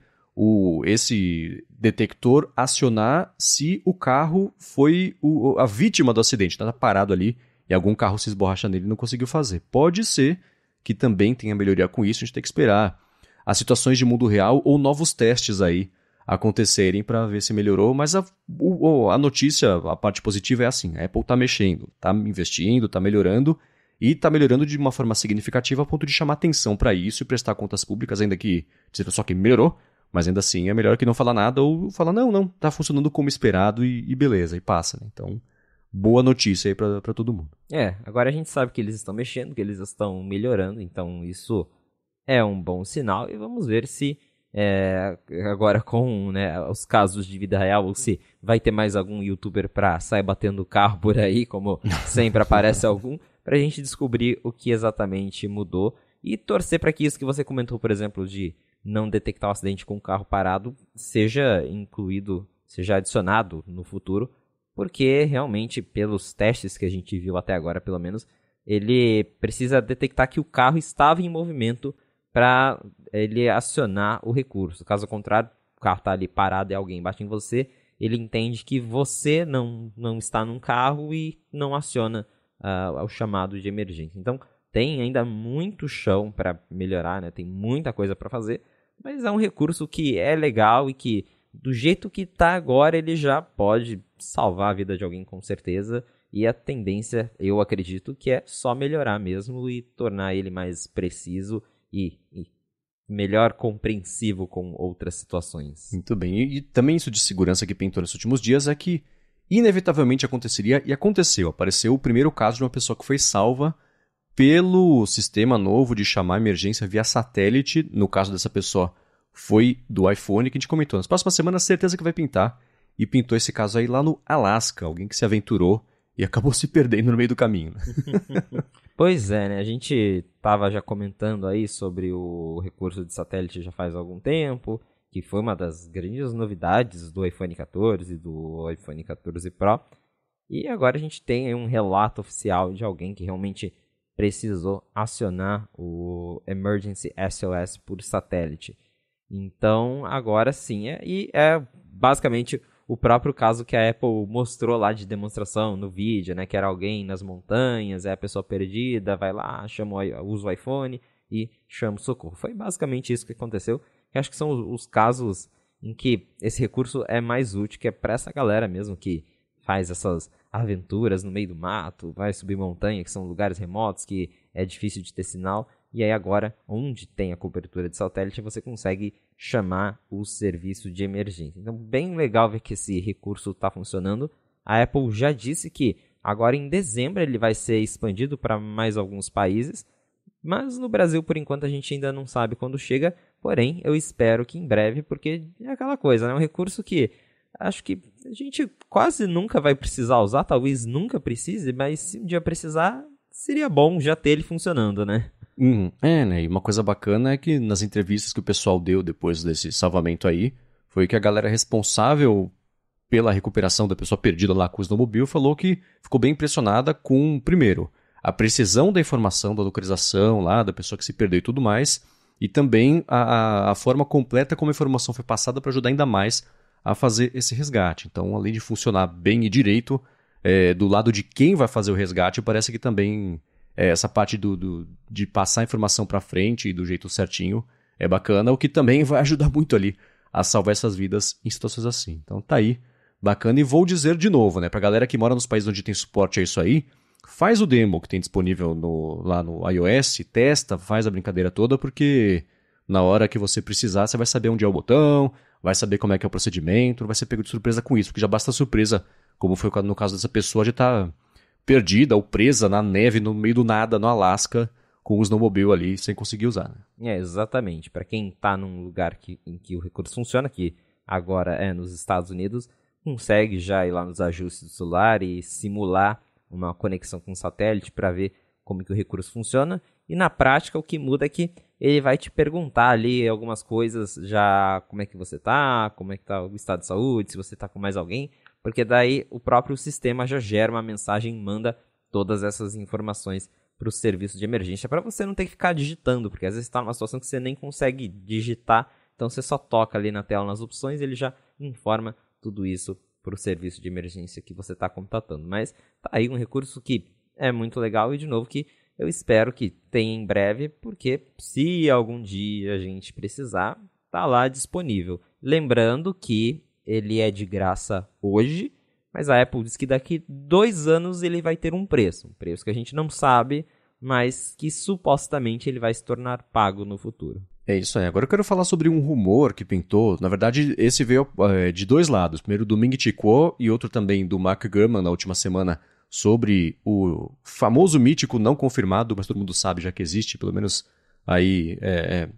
esse detector acionar se o carro foi a vítima do acidente. Está parado ali e algum carro se esborracha nele e não conseguiu fazer. Pode ser que também tenha melhoria com isso, a gente tem que esperar as situações de mundo real ou novos testes aí acontecerem para ver se melhorou, mas a notícia, a parte positiva é assim, a Apple está mexendo, está investindo, está melhorando, e está melhorando de uma forma significativa a ponto de chamar atenção para isso e prestar contas públicas, ainda que dizer só que melhorou, mas ainda assim é melhor que não falar nada ou falar, não, está funcionando como esperado e beleza, e passa, né? Então, boa notícia aí para todo mundo. Agora a gente sabe que eles estão mexendo, que eles estão melhorando, então isso é um bom sinal, e vamos ver se agora com, né, os casos de vida real, ou se vai ter mais algum youtuber pra sair batendo o carro por aí, como sempre aparece algum, pra gente descobrir o que exatamente mudou e torcer para que isso que você comentou, por exemplo, de não detectar um acidente com o carro parado, seja incluído, seja adicionado no futuro, porque realmente, pelos testes que a gente viu até agora, pelo menos, ele precisa detectar que o carro estava em movimento para ele acionar o recurso. Caso contrário, o carro está ali parado e alguém bate em você, ele entende que você não está num carro e não aciona o chamado de emergência. Então, tem ainda muito chão para melhorar, né? Tem muita coisa para fazer, mas é um recurso que é legal e que, do jeito que está agora, ele já pode salvar a vida de alguém com certeza. E a tendência, eu acredito, que é só melhorar mesmo e tornar ele mais preciso e melhor compreensivo com outras situações. Muito bem. E também isso de segurança que pintou nesses últimos dias é que inevitavelmente aconteceria e aconteceu. Apareceu o primeiro caso de uma pessoa que foi salva pelo sistema novo de chamar emergência via satélite. No caso dessa pessoa foi do iPhone, que a gente comentou. Nas próximas semanas, certeza que vai pintar. E pintou esse caso aí lá no Alasca. Alguém que se aventurou e acabou se perdendo no meio do caminho. Pois é, né? A gente estava já comentando aí sobre o recurso de satélite já faz algum tempo, que foi uma das grandes novidades do iPhone 14 e do iPhone 14 Pro. E agora a gente tem aí um relato oficial de alguém que realmente precisou acionar o Emergency SOS por satélite. Então, agora sim, é basicamente o próprio caso que a Apple mostrou lá de demonstração no vídeo, né? Que era alguém nas montanhas, é a pessoa perdida, vai lá, usa o iPhone e chama o socorro. Foi basicamente isso que aconteceu. Eu acho que são os casos em que esse recurso é mais útil, que é para essa galera mesmo que faz essas aventuras no meio do mato, vai subir montanha, que são lugares remotos, que é difícil de ter sinal. E aí agora, onde tem a cobertura de satélite, você consegue chamar o serviço de emergência. Então, bem legal ver que esse recurso está funcionando. A Apple já disse que agora em dezembro ele vai ser expandido para mais alguns países, mas no Brasil, por enquanto, a gente ainda não sabe quando chega. Porém, eu espero que em breve, porque é aquela coisa, né? É um recurso que acho que a gente quase nunca vai precisar usar, talvez nunca precise, mas se um dia precisar, seria bom já ter ele funcionando, né? Né? E uma coisa bacana é que nas entrevistas que o pessoal deu depois desse salvamento aí, foi que a galera responsável pela recuperação da pessoa perdida lá com o snowmobile falou que ficou bem impressionada com, primeiro, a precisão da informação, da localização lá, da pessoa que se perdeu e tudo mais, e também a forma completa como a informação foi passada para ajudar ainda mais a fazer esse resgate. Então, além de funcionar bem e direito, do lado de quem vai fazer o resgate, parece que também essa parte de passar a informação para frente e do jeito certinho é bacana, o que também vai ajudar muito ali a salvar essas vidas em situações assim. Então tá aí, bacana. E vou dizer de novo, né, pra galera que mora nos países onde tem suporte a isso aí, faz o demo que tem disponível lá no iOS, testa, faz a brincadeira toda, porque na hora que você precisar, você vai saber onde é o botão, vai saber como é que é o procedimento, não vai ser pego de surpresa com isso, porque já basta a surpresa, como foi no caso dessa pessoa, de estar perdida ou presa na neve, no meio do nada, no Alasca, com o snowmobile ali, sem conseguir usar. Né? Exatamente. Para quem está num lugar em que o recurso funciona, que agora é nos Estados Unidos, consegue já ir lá nos ajustes do celular e simular uma conexão com o satélite para ver como que o recurso funciona. E na prática o que muda é que ele vai te perguntar ali algumas coisas, já como é que você está, como é que está o estado de saúde, se você está com mais alguém, porque daí o próprio sistema já gera uma mensagem e manda todas essas informações para o serviço de emergência, para você não ter que ficar digitando, porque às vezes está numa situação que você nem consegue digitar, então você só toca ali na tela nas opções e ele já informa tudo isso para o serviço de emergência que você está contatando. Mas tá aí um recurso que é muito legal e, de novo, que eu espero que tenha em breve, porque se algum dia a gente precisar, tá lá disponível. Lembrando que ele é de graça hoje, mas a Apple diz que daqui 2 anos ele vai ter um preço que a gente não sabe, mas que supostamente ele vai se tornar pago no futuro. É isso aí. Agora eu quero falar sobre um rumor que pintou. Na verdade, esse veio de 2 lados. Primeiro do Ming Chi Kuo e outro também do Mark Gurman na última semana, sobre o famoso mítico não confirmado, mas todo mundo sabe já que existe, pelo menos aí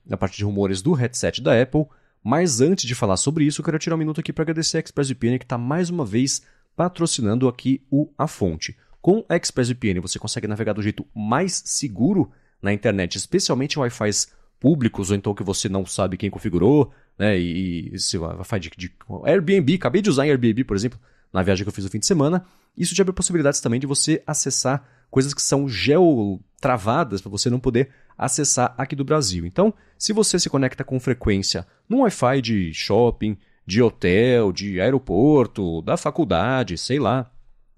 na parte de rumores do headset da Apple. Mas antes de falar sobre isso, eu quero tirar um minuto aqui para agradecer a ExpressVPN, que está mais uma vez patrocinando aqui A Fonte. Com a ExpressVPN você consegue navegar do jeito mais seguro na internet, especialmente em Wi-Fi públicos, ou então que você não sabe quem configurou, né? E se Wi-Fi de Airbnb, acabei de usar em Airbnb, por exemplo, na viagem que eu fiz no fim de semana. Isso te abre possibilidades também de você acessar coisas que são geotravadas para você não poder acessar aqui do Brasil. Então, se você se conecta com frequência num Wi-Fi de shopping, de hotel, de aeroporto, da faculdade, sei lá,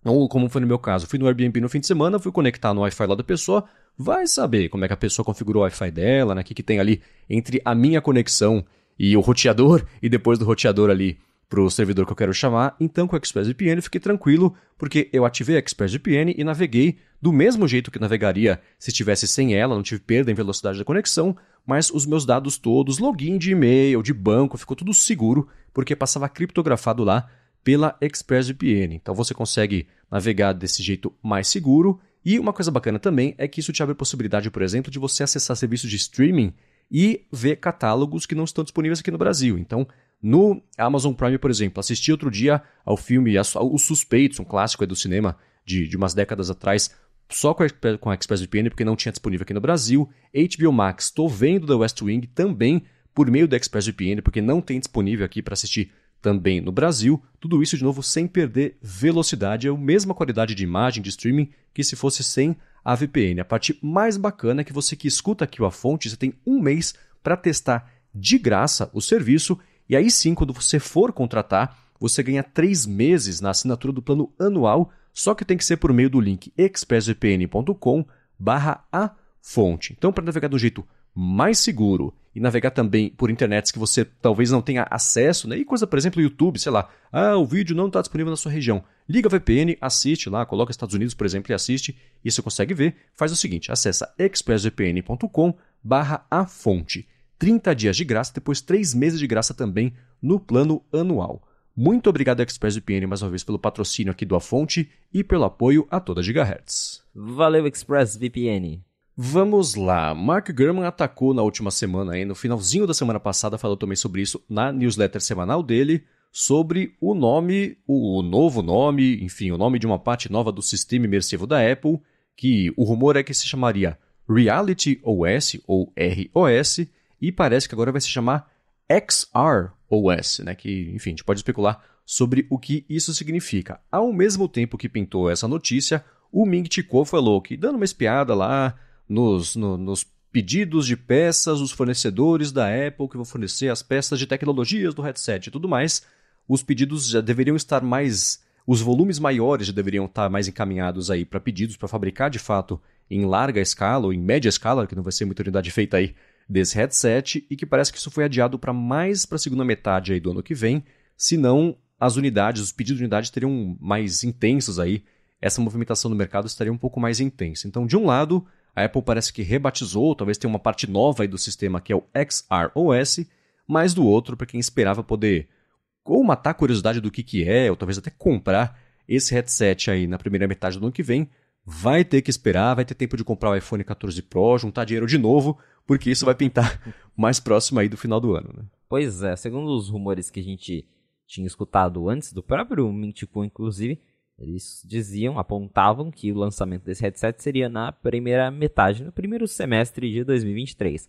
ou como foi no meu caso, fui no Airbnb no fim de semana, fui conectar no Wi-Fi lá da pessoa, vai saber como é que a pessoa configurou o Wi-Fi dela, né? O que tem ali entre a minha conexão e o roteador, e depois do roteador ali para o servidor que eu quero chamar. Então, com o ExpressVPN, eu fiquei tranquilo, porque eu ativei a ExpressVPN e naveguei do mesmo jeito que navegaria se estivesse sem ela, não tive perda em velocidade da conexão, mas os meus dados todos, login de e-mail, de banco, ficou tudo seguro, porque passava criptografado lá pela ExpressVPN. Então, você consegue navegar desse jeito mais seguro. E uma coisa bacana também é que isso te abre a possibilidade, por exemplo, de você acessar serviços de streaming e ver catálogos que não estão disponíveis aqui no Brasil. Então, no Amazon Prime, por exemplo, assisti outro dia ao filme Os Suspeitos, um clássico do cinema de umas décadas atrás, só com a ExpressVPN, porque não tinha disponível aqui no Brasil. HBO Max, estou vendo The West Wing também por meio da ExpressVPN, porque não tem disponível aqui para assistir também no Brasil. Tudo isso, de novo, sem perder velocidade. É a mesma qualidade de imagem, de streaming, que se fosse sem a VPN. A parte mais bacana é que você que escuta aqui a fonte, você tem um mês para testar de graça o serviço. E aí sim, quando você for contratar, você ganha 3 meses na assinatura do plano anual, só que tem que ser por meio do link expressvpn.com/afonte. Então, para navegar de um jeito mais seguro e navegar também por internets que você talvez não tenha acesso, né? E coisa, por exemplo, YouTube, sei lá, o vídeo não está disponível na sua região. Liga a VPN, assiste lá, coloca Estados Unidos, por exemplo, e assiste, e você consegue ver. Faz o seguinte, acessa expressvpn.com/afonte. 30 dias de graça, depois 3 meses de graça também no plano anual. Muito obrigado, ExpressVPN, mais uma vez pelo patrocínio aqui do A Fonte e pelo apoio a toda Gigahertz. Valeu, ExpressVPN. Vamos lá. Mark Gurman atacou na última semana, no finalzinho da semana passada, falou também sobre isso na newsletter semanal dele, sobre o nome, o novo nome, enfim, o nome de uma parte nova do sistema imersivo da Apple, que o rumor é que se chamaria Reality OS, ou ROS, e parece que agora vai se chamar XR-OS, né? Que, enfim, a gente pode especular sobre o que isso significa. Ao mesmo tempo que pintou essa notícia, o Ming Chi Kuo falou que, dando uma espiada lá nos pedidos de peças, os fornecedores da Apple que vão fornecer as peças de tecnologias do headset e tudo mais, os pedidos já deveriam estar mais... Os volumes maiores já deveriam estar mais encaminhados aí para pedidos para fabricar, de fato, em larga escala ou em média escala, que não vai ser muita unidade feita aí, desse headset, e que parece que isso foi adiado para mais para a segunda metade aí do ano que vem, senão as unidades, os pedidos de unidades teriam mais intensos aí, essa movimentação no mercado estaria um pouco mais intensa. Então, de um lado, a Apple parece que rebatizou, talvez tenha uma parte nova aí do sistema que é o XR-OS, mas do outro, para quem esperava poder ou matar a curiosidade do que é, ou talvez até comprar esse headset aí na primeira metade do ano que vem, vai ter que esperar, vai ter tempo de comprar o iPhone 14 Pro, juntar dinheiro de novo, porque isso vai pintar mais próximo aí do final do ano, né? Pois é, segundo os rumores que a gente tinha escutado antes, do próprio Ming Chi Kuo, inclusive, eles apontavam que o lançamento desse headset seria na primeira metade, no primeiro semestre de 2023.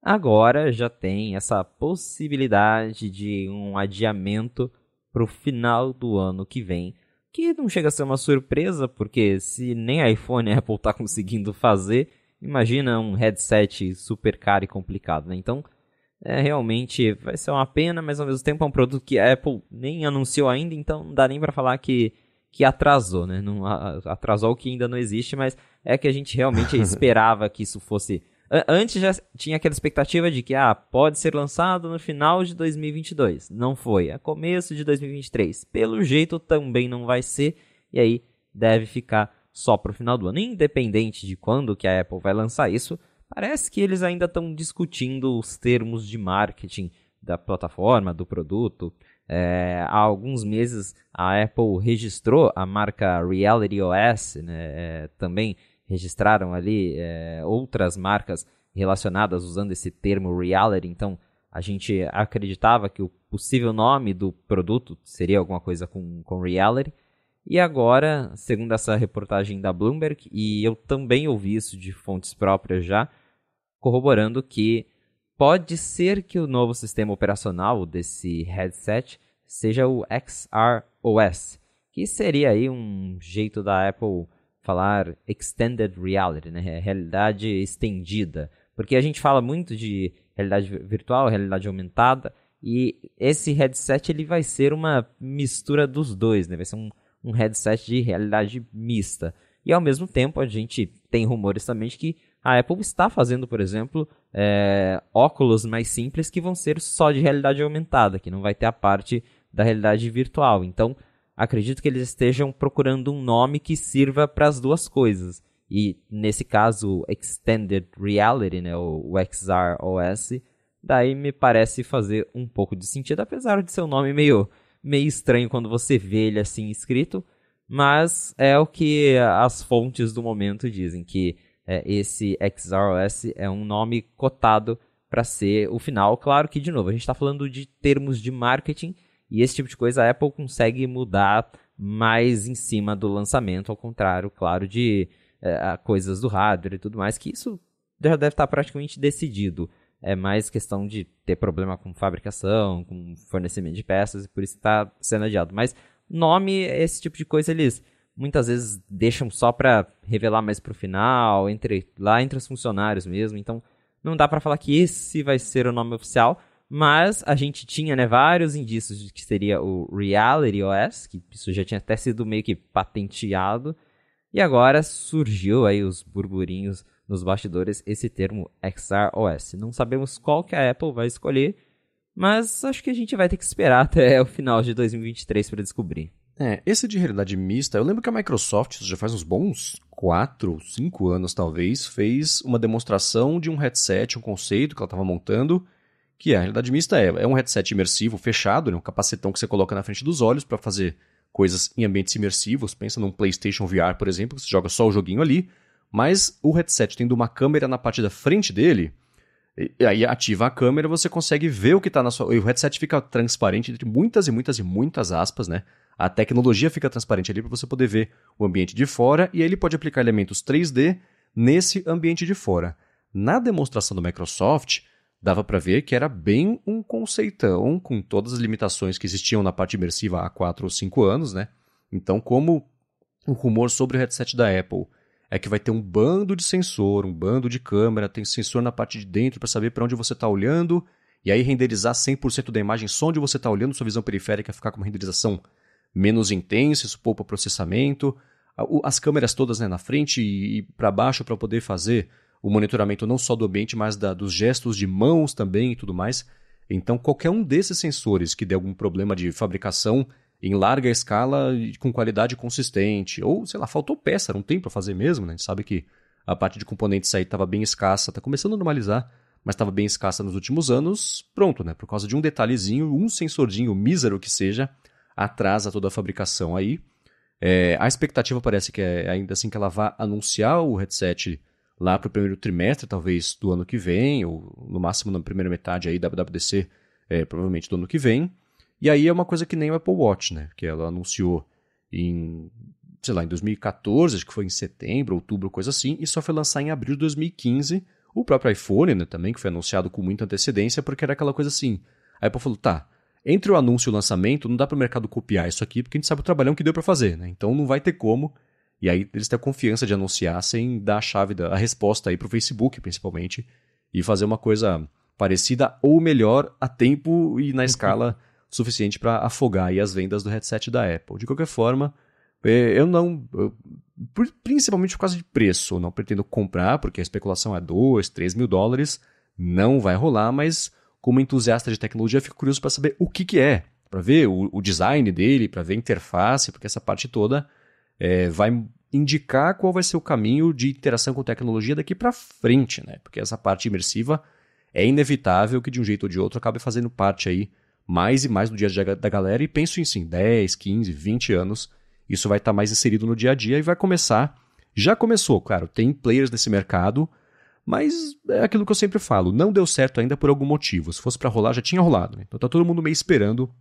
Agora já tem essa possibilidade de um adiamento para o final do ano que vem, que não chega a ser uma surpresa, porque se nem iPhone a Apple está conseguindo fazer, imagina um headset super caro e complicado, né? Então, realmente vai ser uma pena, mas ao mesmo tempo é um produto que a Apple nem anunciou ainda, então não dá nem para falar que atrasou, né? Não, atrasou o que ainda não existe, mas é que a gente realmente esperava que isso fosse... Antes já tinha aquela expectativa de que pode ser lançado no final de 2022. Não foi. É começo de 2023. Pelo jeito também não vai ser. E aí deve ficar só para o final do ano. Independente de quando que a Apple vai lançar isso, parece que eles ainda estão discutindo os termos de marketing da plataforma, do produto. Há alguns meses a Apple registrou a marca Reality OS, né? Também registraram ali outras marcas relacionadas usando esse termo reality, então a gente acreditava que o possível nome do produto seria alguma coisa com reality, e agora, segundo essa reportagem da Bloomberg, e eu também ouvi isso de fontes próprias já, corroborando que pode ser que o novo sistema operacional desse headset seja o XR OS, que seria aí um jeito da Apple falar extended reality, né? Realidade estendida. Porque a gente fala muito de realidade virtual, realidade aumentada, e esse headset ele vai ser uma mistura dos dois, né? Vai ser um headset de realidade mista. E ao mesmo tempo a gente tem rumores também de que a Apple está fazendo, por exemplo, óculos mais simples que vão ser só de realidade aumentada, que não vai ter a parte da realidade virtual. Então, acredito que eles estejam procurando um nome que sirva para as duas coisas. E, nesse caso, Extended Reality, né, o XR OS, daí me parece fazer um pouco de sentido, apesar de ser um nome meio estranho quando você vê ele assim escrito, mas é o que as fontes do momento dizem, que esse XROS é um nome cotado para ser o final. Claro que, de novo, a gente está falando de termos de marketing e esse tipo de coisa a Apple consegue mudar mais em cima do lançamento, ao contrário, claro, de coisas do hardware e tudo mais, que isso já deve estar praticamente decidido. É mais questão de ter problema com fabricação, com fornecimento de peças, e por isso está sendo adiado. Mas nome, esse tipo de coisa, eles muitas vezes deixam só para revelar mais pro final, entre os funcionários mesmo. Então, não dá para falar que esse vai ser o nome oficial, mas a gente tinha, né, vários indícios de que seria o Reality OS, que isso já tinha até sido meio que patenteado, e agora surgiu aí os burburinhos nos bastidores esse termo XROS. Não sabemos qual que a Apple vai escolher, mas acho que a gente vai ter que esperar até o final de 2023 para descobrir. Esse de realidade mista, eu lembro que a Microsoft, já faz uns bons 4, 5 anos talvez, fez uma demonstração de um headset, um conceito que ela estava montando, que a realidade mista é um headset imersivo fechado, né, um capacetão que você coloca na frente dos olhos para fazer coisas em ambientes imersivos. Pensa num PlayStation VR, por exemplo, que você joga só o joguinho ali, mas o headset tendo uma câmera na parte da frente dele, e aí ativa a câmera, você consegue ver o que está na sua... O headset fica transparente entre muitas e muitas e muitas aspas, né? A tecnologia fica transparente ali para você poder ver o ambiente de fora, e aí ele pode aplicar elementos 3D nesse ambiente de fora. Na demonstração do Microsoft, dava para ver que era bem um conceitão, com todas as limitações que existiam na parte imersiva há 4 ou 5 anos, né? Então, como o rumor sobre o headset da Apple é que vai ter um bando de sensor, um bando de câmera, tem sensor na parte de dentro para saber para onde você está olhando, e aí renderizar 100% da imagem só onde você está olhando, sua visão periférica ficar com uma renderização menos intensa, isso poupa processamento, as câmeras todas, né, na frente e para baixo para poder fazer o monitoramento não só do ambiente, mas dos gestos de mãos também e tudo mais. Então, qualquer um desses sensores que der algum problema de fabricação em larga escala e com qualidade consistente, ou, sei lá, faltou peça, não tem para fazer mesmo, né? A gente sabe que a parte de componentes aí estava bem escassa, está começando a normalizar, mas estava bem escassa nos últimos anos, pronto, né? Por causa de um detalhezinho, um sensordinho mísero que seja, atrasa toda a fabricação aí. A expectativa parece que é ainda assim que ela vá anunciar o headset lá para o primeiro trimestre, talvez, do ano que vem, ou no máximo na primeira metade aí da WWDC, provavelmente do ano que vem. E aí é uma coisa que nem o Apple Watch, né? Que ela anunciou em 2014, acho que foi em setembro, outubro, coisa assim, e só foi lançar em abril de 2015. O próprio iPhone, né, também, que foi anunciado com muita antecedência, porque era aquela coisa assim. A Apple falou, tá, entre o anúncio e o lançamento, não dá para o mercado copiar isso aqui, porque a gente sabe o trabalhão que deu para fazer, né? Então não vai ter como. E aí eles têm a confiança de anunciar sem dar a resposta aí para o Facebook, principalmente, e fazer uma coisa parecida ou melhor a tempo e na escala suficiente para afogar aí as vendas do headset da Apple. De qualquer forma, principalmente por causa de preço, eu não pretendo comprar, porque a especulação é 2, 3 mil dólares, não vai rolar, mas como entusiasta de tecnologia, eu fico curioso para saber o que é, para ver o design dele, para ver a interface, porque essa parte toda vai indicar qual vai ser o caminho de interação com tecnologia daqui para frente, né? Porque essa parte imersiva é inevitável que de um jeito ou de outro acabe fazendo parte aí mais e mais no dia a dia da galera, e penso em sim, 10, 15, 20 anos, isso vai estar mais inserido no dia a dia e vai começar, já começou, claro, tem players nesse mercado, mas é aquilo que eu sempre falo, não deu certo ainda por algum motivo, se fosse para rolar já tinha rolado, né? Então tá todo mundo meio esperando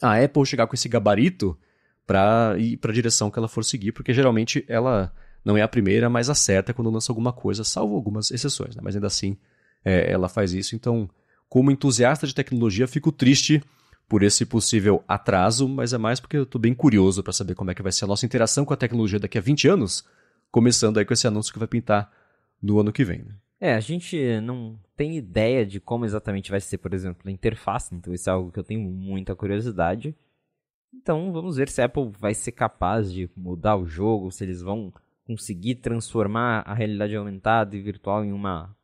a Apple chegar com esse gabarito para ir para a direção que ela for seguir, porque geralmente ela não é a primeira, mas acerta quando lança alguma coisa, salvo algumas exceções, né? Mas ainda assim ela faz isso. Então, como entusiasta de tecnologia, fico triste por esse possível atraso, mas é mais porque eu estou bem curioso para saber como é que vai ser a nossa interação com a tecnologia daqui a 20 anos, começando aí com esse anúncio que vai pintar no ano que vem. Né? A gente não tem ideia de como exatamente vai ser, por exemplo, a interface, então isso é algo que eu tenho muita curiosidade. Então vamos ver se a Apple vai ser capaz de mudar o jogo, se eles vão conseguir transformar a realidade aumentada e virtual em uma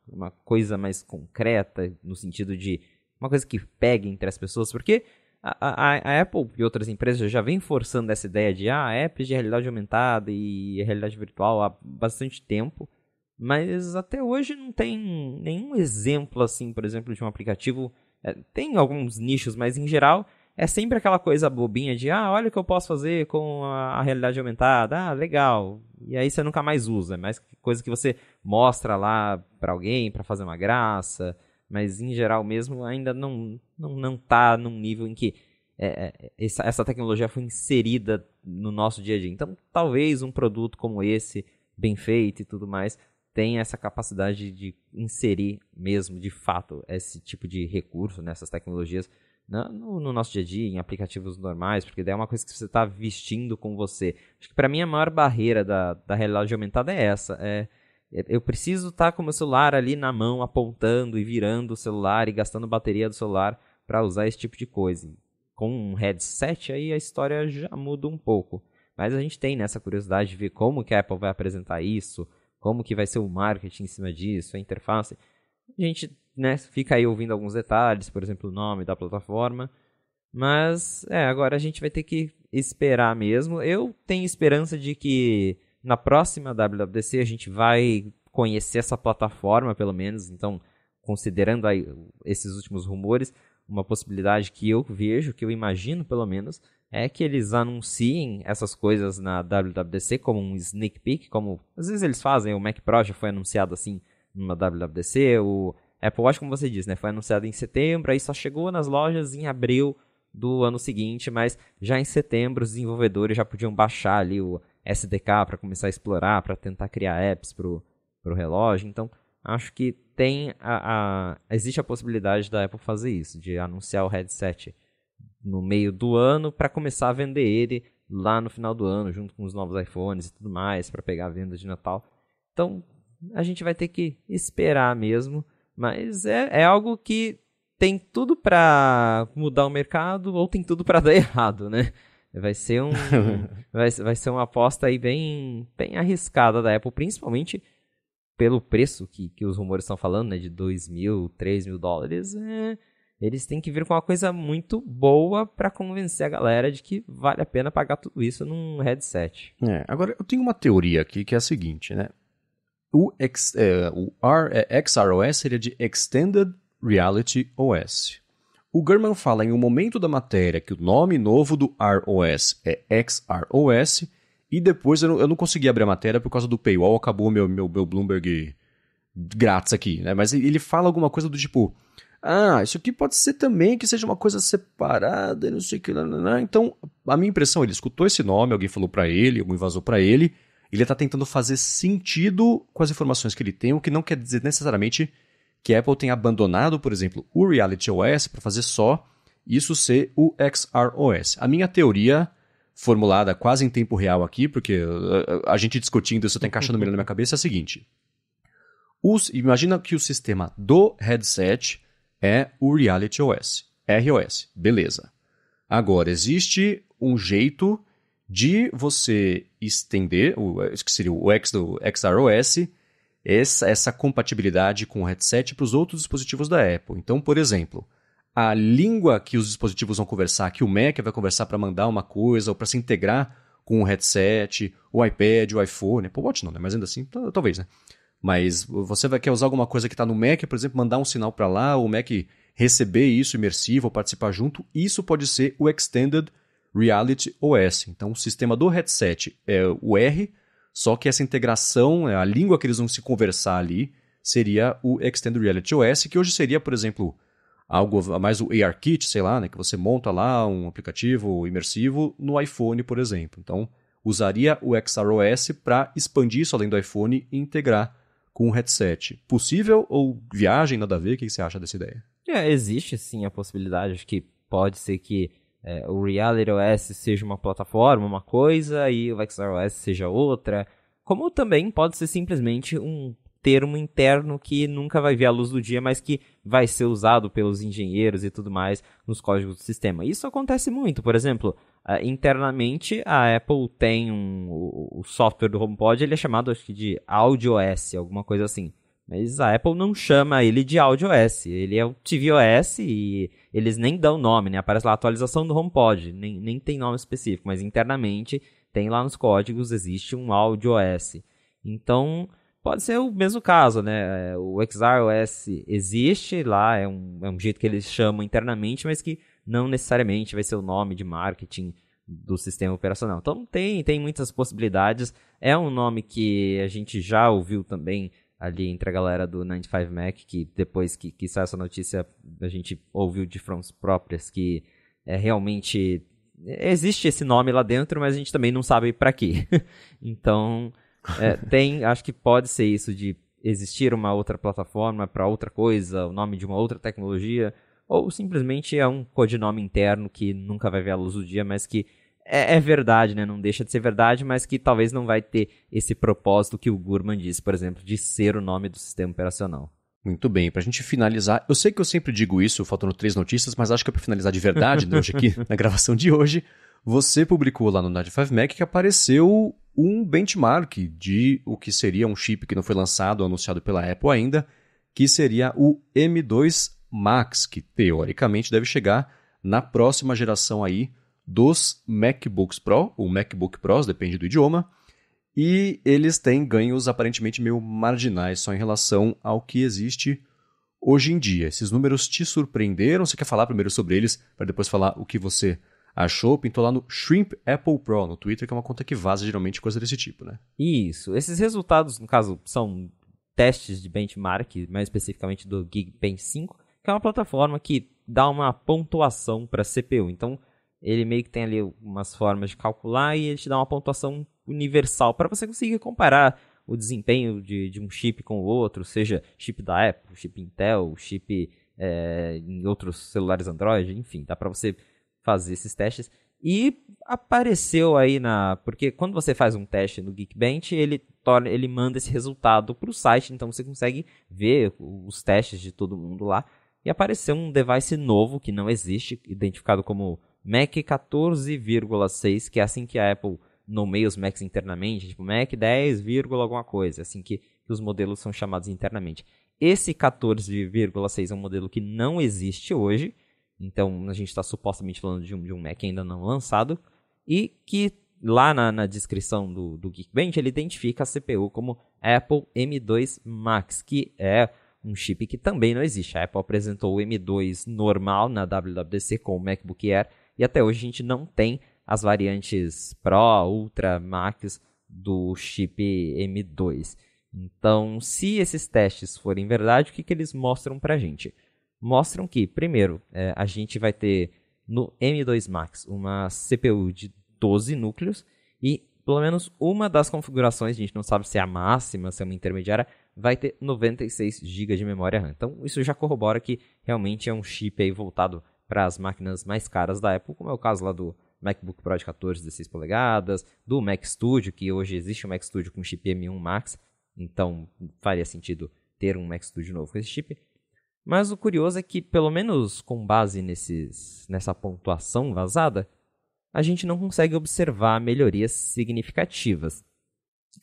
coisa mais concreta, no sentido de uma coisa que pegue entre as pessoas, porque a Apple e outras empresas já vêm forçando essa ideia de apps de realidade aumentada e realidade virtual há bastante tempo, mas até hoje não tem nenhum exemplo, assim, por exemplo, de um aplicativo. Tem alguns nichos, mas em geral é sempre aquela coisa bobinha de olha o que eu posso fazer com a realidade aumentada, legal. E aí você nunca mais usa, é mais coisa que você mostra lá pra alguém, pra fazer uma graça, mas em geral mesmo ainda não tá num nível em que essa tecnologia foi inserida no nosso dia a dia. Então talvez um produto como esse, bem feito e tudo mais, tenha essa capacidade de inserir mesmo, de fato, esse tipo de recurso nessas tecnologias no nosso dia a dia, em aplicativos normais, porque daí é uma coisa que você está vestindo com você. Acho que para mim a maior barreira da realidade aumentada é essa. Eu preciso estar com o meu celular ali na mão, apontando e virando o celular e gastando bateria do celular para usar esse tipo de coisa. Com um headset aí a história já muda um pouco. Mas a gente tem essa curiosidade de ver como que a Apple vai apresentar isso, como que vai ser o marketing em cima disso, a interface. A gente fica aí ouvindo alguns detalhes, por exemplo, o nome da plataforma. Mas, agora a gente vai ter que esperar mesmo. Eu tenho esperança de que na próxima WWDC a gente vai conhecer essa plataforma, pelo menos. Então, considerando aí esses últimos rumores, uma possibilidade que eu vejo, que eu imagino pelo menos, é que eles anunciem essas coisas na WWDC como um sneak peek, como às vezes eles fazem. O Mac Pro já foi anunciado assim numa WWDC, o Apple Watch, como você disse, foi anunciado em setembro, aí só chegou nas lojas em abril do ano seguinte, mas já em setembro os desenvolvedores já podiam baixar ali o SDK para começar a explorar, para tentar criar apps para o relógio. Então, acho que existe a possibilidade da Apple fazer isso, de anunciar o headset no meio do ano para começar a vender ele lá no final do ano, junto com os novos iPhones e tudo mais, para pegar a venda de Natal. Então, a gente vai ter que esperar mesmo, mas é algo que tem tudo para mudar o mercado ou tem tudo para dar errado, né? Vai ser vai ser uma aposta aí bem arriscada da Apple, principalmente pelo preço que os rumores estão falando, né, de $2.000, $3.000. Eles têm que vir com uma coisa muito boa para convencer a galera de que vale a pena pagar tudo isso num headset. Agora, eu tenho uma teoria aqui que é a seguinte, né? O XROS seria de Extended Reality OS. O Gurman fala em um momento da matéria que o nome novo do ROS é XROS, e depois eu não consegui abrir a matéria por causa do paywall, acabou meu Bloomberg grátis aqui, né? Mas ele fala alguma coisa do tipo, isso aqui pode ser também que seja uma coisa separada, não sei o que, não. Então, a minha impressão, ele escutou esse nome, alguém falou pra ele, alguém vazou pra ele, ele está tentando fazer sentido com as informações que ele tem, o que não quer dizer necessariamente que a Apple tenha abandonado, por exemplo, o Reality OS para fazer só isso ser o XROS. A minha teoria, formulada quase em tempo real aqui, porque a gente discutindo isso está encaixando melhor na minha cabeça, é a seguinte. Imagina que o sistema do headset é o Reality OS, ROS, beleza. Agora, existe um jeito de você estender, que seria o X do XROS, essa compatibilidade com o headset para os outros dispositivos da Apple. Então, por exemplo, a língua que os dispositivos vão conversar, que o Mac vai conversar para mandar uma coisa ou para se integrar com o headset, o iPad, o iPhone, o Watch não, né? Mas ainda assim, talvez, né? Mas você quer usar alguma coisa que está no Mac, por exemplo, mandar um sinal para lá, o Mac receber isso imersivo ou participar junto, isso pode ser o Extended Reality OS. Então, o sistema do headset é o R, só que essa integração, a língua que eles vão se conversar ali, seria o Extended Reality OS, que hoje seria, por exemplo, algo mais o ARKit, sei lá, né, que você monta lá um aplicativo imersivo no iPhone, por exemplo. Então, usaria o XROS para expandir isso além do iPhone e integrar com o headset. Possível ou viagem, nada a ver? O que você acha dessa ideia? Existe sim a possibilidade de que pode ser que o Reality OS seja uma plataforma, uma coisa, e o XROS seja outra. como também pode ser simplesmente um termo interno que nunca vai ver a luz do dia, mas que vai ser usado pelos engenheiros e tudo mais nos códigos do sistema. Isso acontece muito, por exemplo, internamente a Apple tem o software do HomePod, ele é chamado acho que de AudioOS, alguma coisa assim. Mas a Apple não chama ele de AudioOS, ele é o tvOS e eles nem dão nome, né? Aparece lá atualização do HomePod, nem tem nome específico, mas internamente tem lá nos códigos, existe um AudioOS. Então, pode ser o mesmo caso, né? O XROS existe lá, é um jeito que eles chamam internamente, mas que não necessariamente vai ser o nome de marketing do sistema operacional. Então, tem muitas possibilidades. É um nome que a gente já ouviu também ali entre a galera do 95Mac, que depois que saiu essa notícia, a gente ouviu de frontes próprias que realmente existe esse nome lá dentro, mas a gente também não sabe para quê. Então, acho que pode ser isso de existir uma outra plataforma para outra coisa, o nome de uma outra tecnologia, ou simplesmente é um codinome interno que nunca vai ver a luz do dia, mas que é verdade, né? Não deixa de ser verdade, mas que talvez não vai ter esse propósito que o Gurman disse, por exemplo, de ser o nome do sistema operacional. Muito bem, pra gente finalizar, eu sei que eu sempre digo isso, faltando 3 notícias, mas acho que é pra finalizar de verdade, né, hoje aqui, na gravação de hoje, você publicou lá no 95Mac que apareceu um benchmark de o que seria um chip que não foi lançado, anunciado pela Apple ainda, que seria o M2 Max, que teoricamente deve chegar na próxima geração aí dos MacBooks Pro, ou MacBook Pros, depende do idioma, e eles têm ganhos aparentemente meio marginais só em relação ao que existe hoje em dia. Esses números te surpreenderam? Você quer falar primeiro sobre eles, para depois falar o que você achou? Pintou lá no Shrimp Apple Pro, no Twitter, que é uma conta que vaza geralmente coisa desse tipo, né? Isso. Esses resultados, no caso, são testes de benchmark, mais especificamente do Geekbench 5, que é uma plataforma que dá uma pontuação para CPU. Então, ele meio que tem ali umas formas de calcular e ele te dá uma pontuação universal para você conseguir comparar o desempenho de um chip com o outro, seja chip da Apple, chip Intel, chip em outros celulares Android, enfim, dá para você fazer esses testes. E apareceu aí porque quando você faz um teste no Geekbench, ele manda esse resultado para o site, então você consegue ver os testes de todo mundo lá. E apareceu um device novo que não existe, identificado como Mac 14,6, que é assim que a Apple nomeia os Macs internamente, tipo Mac 10, alguma coisa, assim que os modelos são chamados internamente. Esse 14,6 é um modelo que não existe hoje, então a gente está supostamente falando de um Mac ainda não lançado, e que lá na descrição do Geekbench ele identifica a CPU como Apple M2 Max, que é um chip que também não existe. A Apple apresentou o M2 normal na WWDC com o MacBook Air, e até hoje a gente não tem as variantes Pro, Ultra, Max do chip M2. Então, se esses testes forem verdade, o que eles mostram pra gente? Mostram que, primeiro, a gente vai ter no M2 Max uma CPU de 12 núcleos e pelo menos uma das configurações, a gente não sabe se é a máxima, se é uma intermediária, vai ter 96 GB de memória RAM. Então, isso já corrobora que realmente é um chip aí voltado para as máquinas mais caras da Apple, como é o caso lá do MacBook Pro de 14, 16 polegadas, do Mac Studio, que hoje existe um Mac Studio com chip M1 Max, então faria sentido ter um Mac Studio novo com esse chip. Mas o curioso é que, pelo menos com base nessa pontuação vazada, a gente não consegue observar melhorias significativas.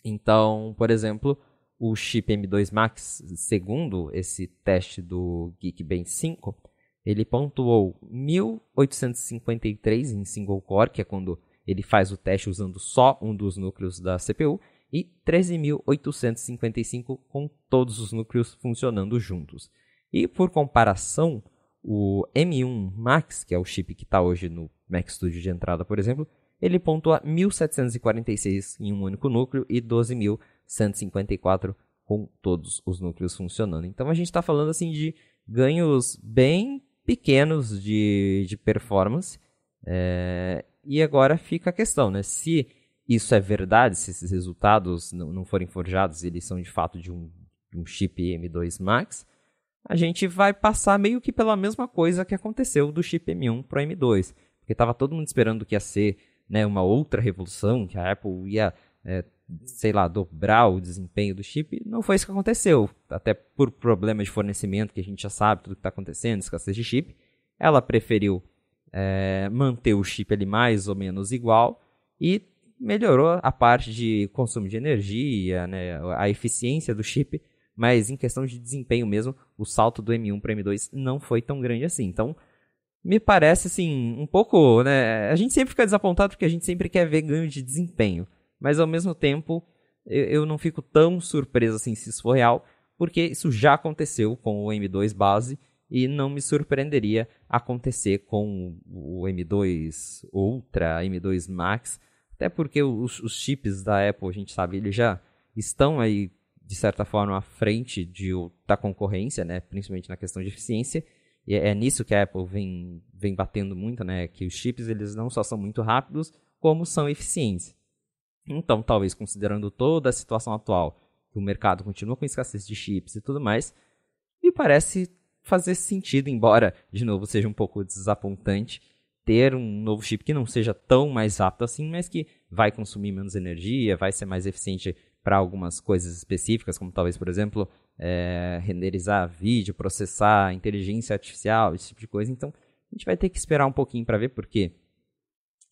Então, por exemplo, o chip M2 Max, segundo esse teste do Geekbench 5, ele pontuou 1853 em single core, que é quando ele faz o teste usando só um dos núcleos da CPU, e 13.855 com todos os núcleos funcionando juntos. E por comparação, o M1 Max, que é o chip que está hoje no Mac Studio de entrada, por exemplo, ele pontua 1.746 em um único núcleo e 12.154 com todos os núcleos funcionando. Então a gente está falando assim de ganhos bem pequenos de performance. E agora fica a questão, né? Se isso é verdade, se esses resultados não forem forjados, eles são de fato de um chip M2 Max, a gente vai passar meio que pela mesma coisa que aconteceu do chip M1 para o M2. Porque estava todo mundo esperando que ia ser, né, uma outra revolução, que a Apple ia sei lá, dobrar o desempenho do chip. Não foi isso que aconteceu. Até por problema de fornecimento, que a gente já sabe tudo que está acontecendo, escassez de chip. Ela preferiu manter o chip ali mais ou menos igual e melhorou a parte de consumo de energia, né, a eficiência do chip, mas em questão de desempenho mesmo, o salto do M1 para M2 não foi tão grande assim. Então, me parece assim, um pouco, né, a gente sempre fica desapontado porque a gente sempre quer ver ganho de desempenho, mas ao mesmo tempo eu não fico tão surpreso assim se isso for real, porque isso já aconteceu com o M2 base e não me surpreenderia acontecer com o M2 Ultra, M2 Max, até porque os chips da Apple, a gente sabe, eles já estão aí, de certa forma, à frente da concorrência, né? Principalmente na questão de eficiência. E é nisso que a Apple vem batendo muito, né? Que os chips eles não só são muito rápidos, como são eficientes. Então, talvez, considerando toda a situação atual, que o mercado continua com escassez de chips e tudo mais, me parece fazer sentido, embora, de novo, seja um pouco desapontante, ter um novo chip que não seja tão mais rápido assim, mas que vai consumir menos energia, vai ser mais eficiente para algumas coisas específicas, como talvez, por exemplo, renderizar vídeo, processar inteligência artificial, esse tipo de coisa. Então, a gente vai ter que esperar um pouquinho para ver, porque,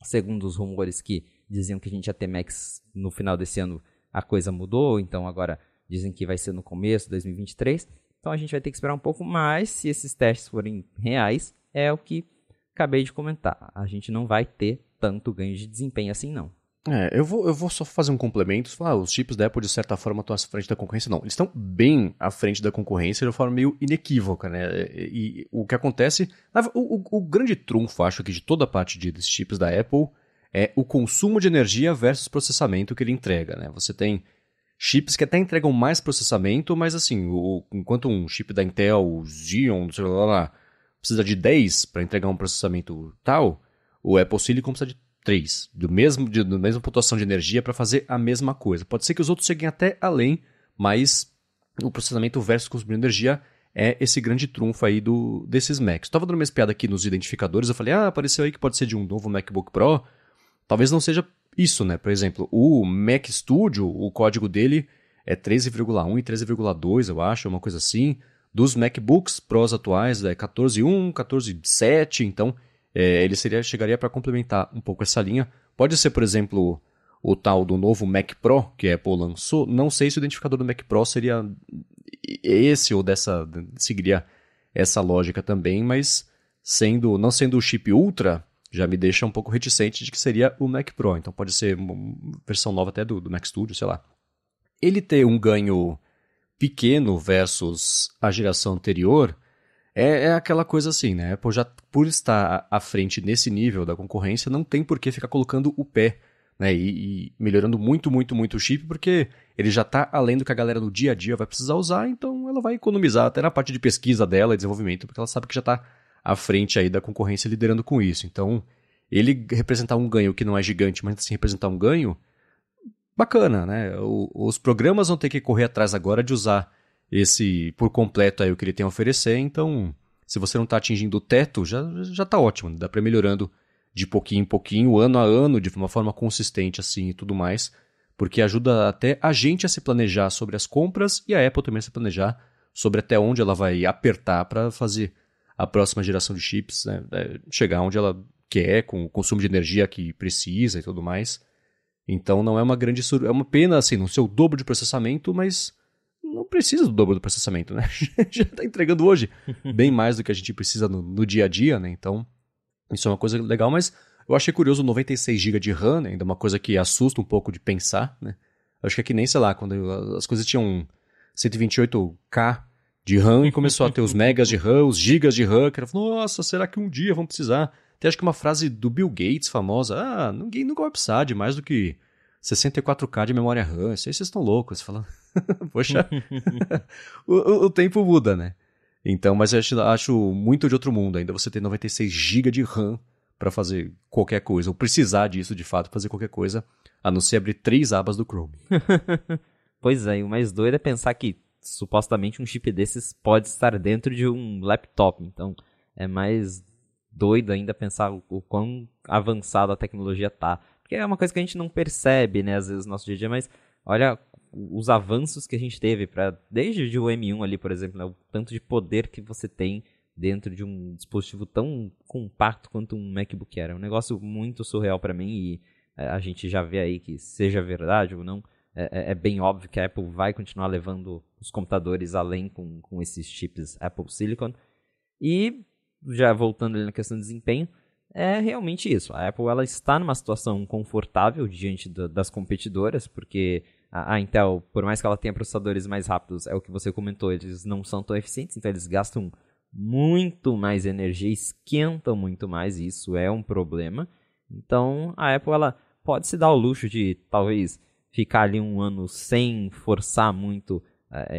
segundo os rumores que diziam que a gente ia ter Max no final desse ano, a coisa mudou, então agora dizem que vai ser no começo de 2023. Então, a gente vai ter que esperar um pouco mais, se esses testes forem reais, é o que acabei de comentar. A gente não vai ter tanto ganho de desempenho assim, não. Eu vou só fazer um complemento. Falar, os chips da Apple, de certa forma, estão à frente da concorrência. Não, eles estão bem à frente da concorrência de uma forma meio inequívoca, né? E o que acontece... O grande trunfo, acho que de toda a parte desses chips da Apple é o consumo de energia versus processamento que ele entrega, né? Você tem chips que até entregam mais processamento, mas assim, enquanto um chip da Intel, o Xeon, sei lá, precisa de 10 para entregar um processamento tal, o Apple Silicon precisa de 3, da mesma pontuação de energia para fazer a mesma coisa. Pode ser que os outros cheguem até além, mas o processamento versus consumo de energia é esse grande trunfo aí desses Macs. Estava dando uma espiada aqui nos identificadores, eu falei, apareceu aí que pode ser de um novo MacBook Pro. Talvez não seja isso, né? Por exemplo, o Mac Studio, o código dele é 13,1 e 13,2, eu acho, uma coisa assim. Dos MacBooks Pros atuais é 14.1, 14.7, então ele chegaria para complementar um pouco essa linha. Pode ser, por exemplo, o tal do novo Mac Pro que a Apple lançou. Não sei se o identificador do Mac Pro seria esse ou seguiria essa lógica também, mas não sendo o chip Ultra, já me deixa um pouco reticente de que seria o Mac Pro. Então pode ser uma versão nova até do Mac Studio, sei lá. Ele ter um ganho pequeno versus a geração anterior é aquela coisa assim, né? A Apple já, por estar à frente nesse nível da concorrência, não tem por que ficar colocando o pé, né? E melhorando muito, muito, muito o chip, porque ele já está além do que a galera no dia a dia vai precisar usar, então ela vai economizar até na parte de pesquisa dela e desenvolvimento, porque ela sabe que já está à frente aí da concorrência liderando com isso. Então, ele representar um ganho que não é gigante, mas assim representar um ganho, bacana, né? Os programas vão ter que correr atrás agora de usar esse por completo aí o que ele tem a oferecer, então se você não está atingindo o teto, já está ótimo, dá para ir melhorando de pouquinho em pouquinho, ano a ano, de uma forma consistente assim e tudo mais, porque ajuda até a gente a se planejar sobre as compras e a Apple também a se planejar sobre até onde ela vai apertar para fazer a próxima geração de chips, né, chegar onde ela quer, com o consumo de energia que precisa e tudo mais. Então não é uma grande é uma pena assim, não ser o dobro de processamento, mas não precisa do dobro do processamento, né? Já está entregando hoje bem mais do que a gente precisa no dia a dia, né? Então, isso é uma coisa legal, mas eu achei curioso o 96 GB de RAM, né? Ainda uma coisa que assusta um pouco de pensar, né? Eu acho que é que nem, sei lá, quando as coisas tinham 128K de RAM e começou a ter os megas de RAM, os gigas de RAM, que era, nossa, será que um dia vão precisar? Tem acho que uma frase do Bill Gates famosa, ninguém nunca vai precisar de mais do que 64K de memória RAM, isso aí vocês estão loucos. Você fala, poxa, o tempo muda, né? Então, mas eu acho muito de outro mundo ainda você ter 96 GB de RAM para fazer qualquer coisa, ou precisar disso de fato, fazer qualquer coisa, a não ser abrir 3 abas do Chrome. Pois é, e o mais doido é pensar que supostamente um chip desses pode estar dentro de um laptop, então é mais doido ainda pensar o quão avançada a tecnologia tá. porque é uma coisa que a gente não percebe, né, às vezes no nosso dia a dia, mas olha os avanços que a gente teve desde o M1 ali, por exemplo, né, o tanto de poder que você tem dentro de um dispositivo tão compacto quanto um MacBook Air. É um negócio muito surreal para mim e a gente já vê aí que, seja verdade ou não, é bem óbvio que a Apple vai continuar levando os computadores além com esses chips Apple Silicon. E, já voltando ali na questão de desempenho, é realmente isso. A Apple ela está numa situação confortável diante das competidoras, porque a Intel, por mais que ela tenha processadores mais rápidos, é o que você comentou, eles não são tão eficientes, então eles gastam muito mais energia, esquentam muito mais, e isso é um problema. Então a Apple ela pode se dar o luxo de talvez ficar ali um ano sem forçar muito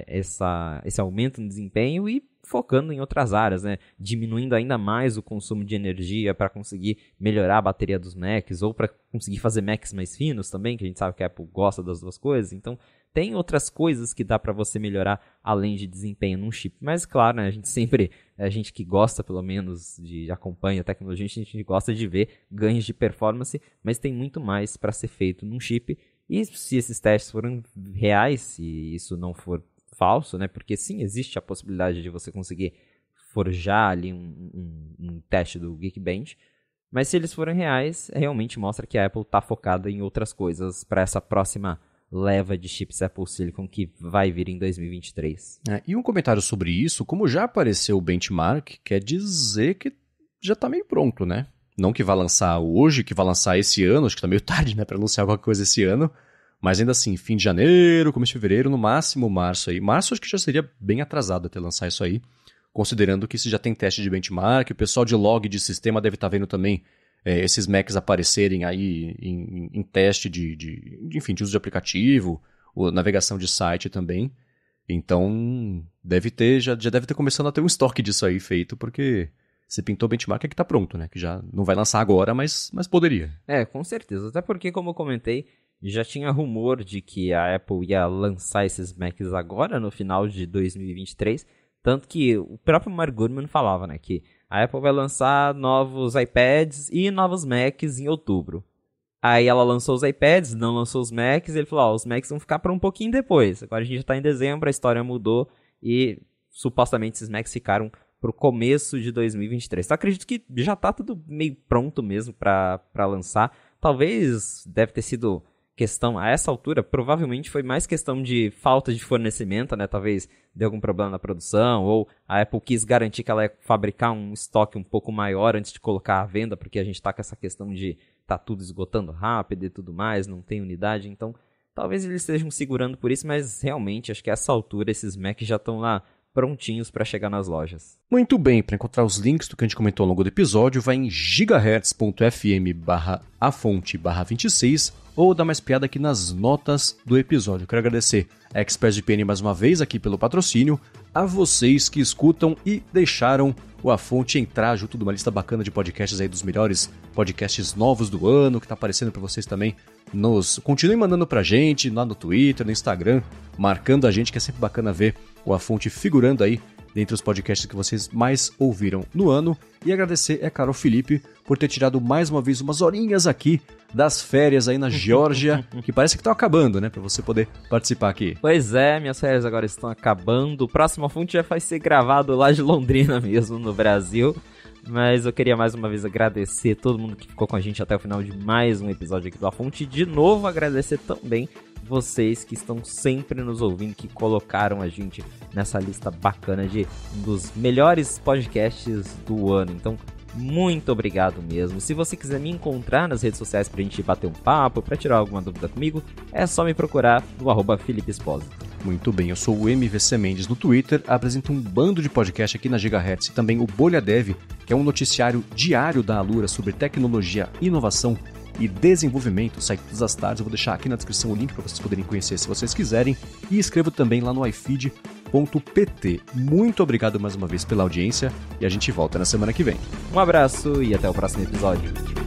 esse aumento no desempenho e focando em outras áreas, né? Diminuindo ainda mais o consumo de energia para conseguir melhorar a bateria dos Macs ou para conseguir fazer Macs mais finos também, que a gente sabe que a Apple gosta das duas coisas. Então tem outras coisas que dá para você melhorar além de desempenho num chip. Mas claro, né, a gente que gosta pelo menos, acompanha a tecnologia, a gente gosta de ver ganhos de performance, mas tem muito mais para ser feito num chip. E se esses testes forem reais, se isso não for falso, né, porque sim, existe a possibilidade de você conseguir forjar ali um teste do Geekbench, mas se eles forem reais, realmente mostra que a Apple está focada em outras coisas para essa próxima leva de chips Apple Silicon que vai vir em 2023. E um comentário sobre isso, como já apareceu o benchmark, quer dizer que já está meio pronto, né? Não que vai lançar hoje, que vai lançar esse ano, acho que está meio tarde, né, para anunciar alguma coisa esse ano, mas ainda assim, fim de janeiro, começo de fevereiro, no máximo março aí. Março acho que já seria bem atrasado até lançar isso aí, considerando que se já tem teste de benchmark, o pessoal de log de sistema deve estar vendo também esses Macs aparecerem aí em teste enfim, de uso de aplicativo, ou navegação de site também. Então, já deve ter começando a ter um estoque disso aí feito, porque se pintou o benchmark é que tá pronto, né? Que já não vai lançar agora, mas poderia. Com certeza. Até porque, como eu comentei, já tinha rumor de que a Apple ia lançar esses Macs agora, no final de 2023. Tanto que o próprio Mark Gurman falava, né, que a Apple vai lançar novos iPads e novos Macs em outubro. Aí ela lançou os iPads, não lançou os Macs, e ele falou, os Macs vão ficar para um pouquinho depois. Agora a gente já está em dezembro, a história mudou e supostamente esses Macs ficaram para o começo de 2023. Então acredito que já está tudo meio pronto mesmo para lançar. Talvez deve ter sido questão, a essa altura, provavelmente foi mais questão de falta de fornecimento, né? Talvez deu algum problema na produção, ou a Apple quis garantir que ela ia fabricar um estoque um pouco maior antes de colocar à venda, porque a gente está com essa questão de tá tudo esgotando rápido e tudo mais, não tem unidade, então talvez eles estejam segurando por isso, mas realmente acho que a essa altura esses Macs já estão lá prontinhos para chegar nas lojas. Muito bem, para encontrar os links do que a gente comentou ao longo do episódio, vai em gigahertz.fm/afonte/26 ou dá mais piada aqui nas notas do episódio. Quero agradecer a ExpressVPN mais uma vez aqui pelo patrocínio, a vocês que escutam e deixaram o A Fonte entrar junto de uma lista bacana de podcasts aí dos melhores podcasts novos do ano, que tá aparecendo para vocês também. Continuem mandando pra gente lá no Twitter, no Instagram, marcando a gente, que é sempre bacana ver o A Fonte figurando aí dentre os podcasts que vocês mais ouviram no ano. E agradecer, claro, ao Felipe por ter tirado mais uma vez umas horinhas aqui das férias aí na Geórgia, que parece que estão acabando, né? Pra você poder participar aqui. Pois é, minhas férias agora estão acabando. O próximo A Fonte já vai ser gravado lá de Londrina mesmo, no Brasil. Mas eu queria mais uma vez agradecer todo mundo que ficou com a gente até o final de mais um episódio aqui do A Fonte. E de novo agradecer também vocês que estão sempre nos ouvindo, que colocaram a gente nessa lista bacana de um dos melhores podcasts do ano. Então, muito obrigado mesmo. Se você quiser me encontrar nas redes sociais pra gente bater um papo, pra tirar alguma dúvida comigo, é só me procurar no @FelipeEsposito. Muito bem, eu sou o MVC Mendes no Twitter, apresento um bando de podcast aqui na Gigahertz e também o Bolha Dev, que é um noticiário diário da Alura sobre tecnologia, inovação e desenvolvimento. Sai todas as tardes, eu vou deixar aqui na descrição o link para vocês poderem conhecer se vocês quiserem, e escrevo também lá no ifeed.pt. Muito obrigado mais uma vez pela audiência e a gente volta na semana que vem. Um abraço e até o próximo episódio.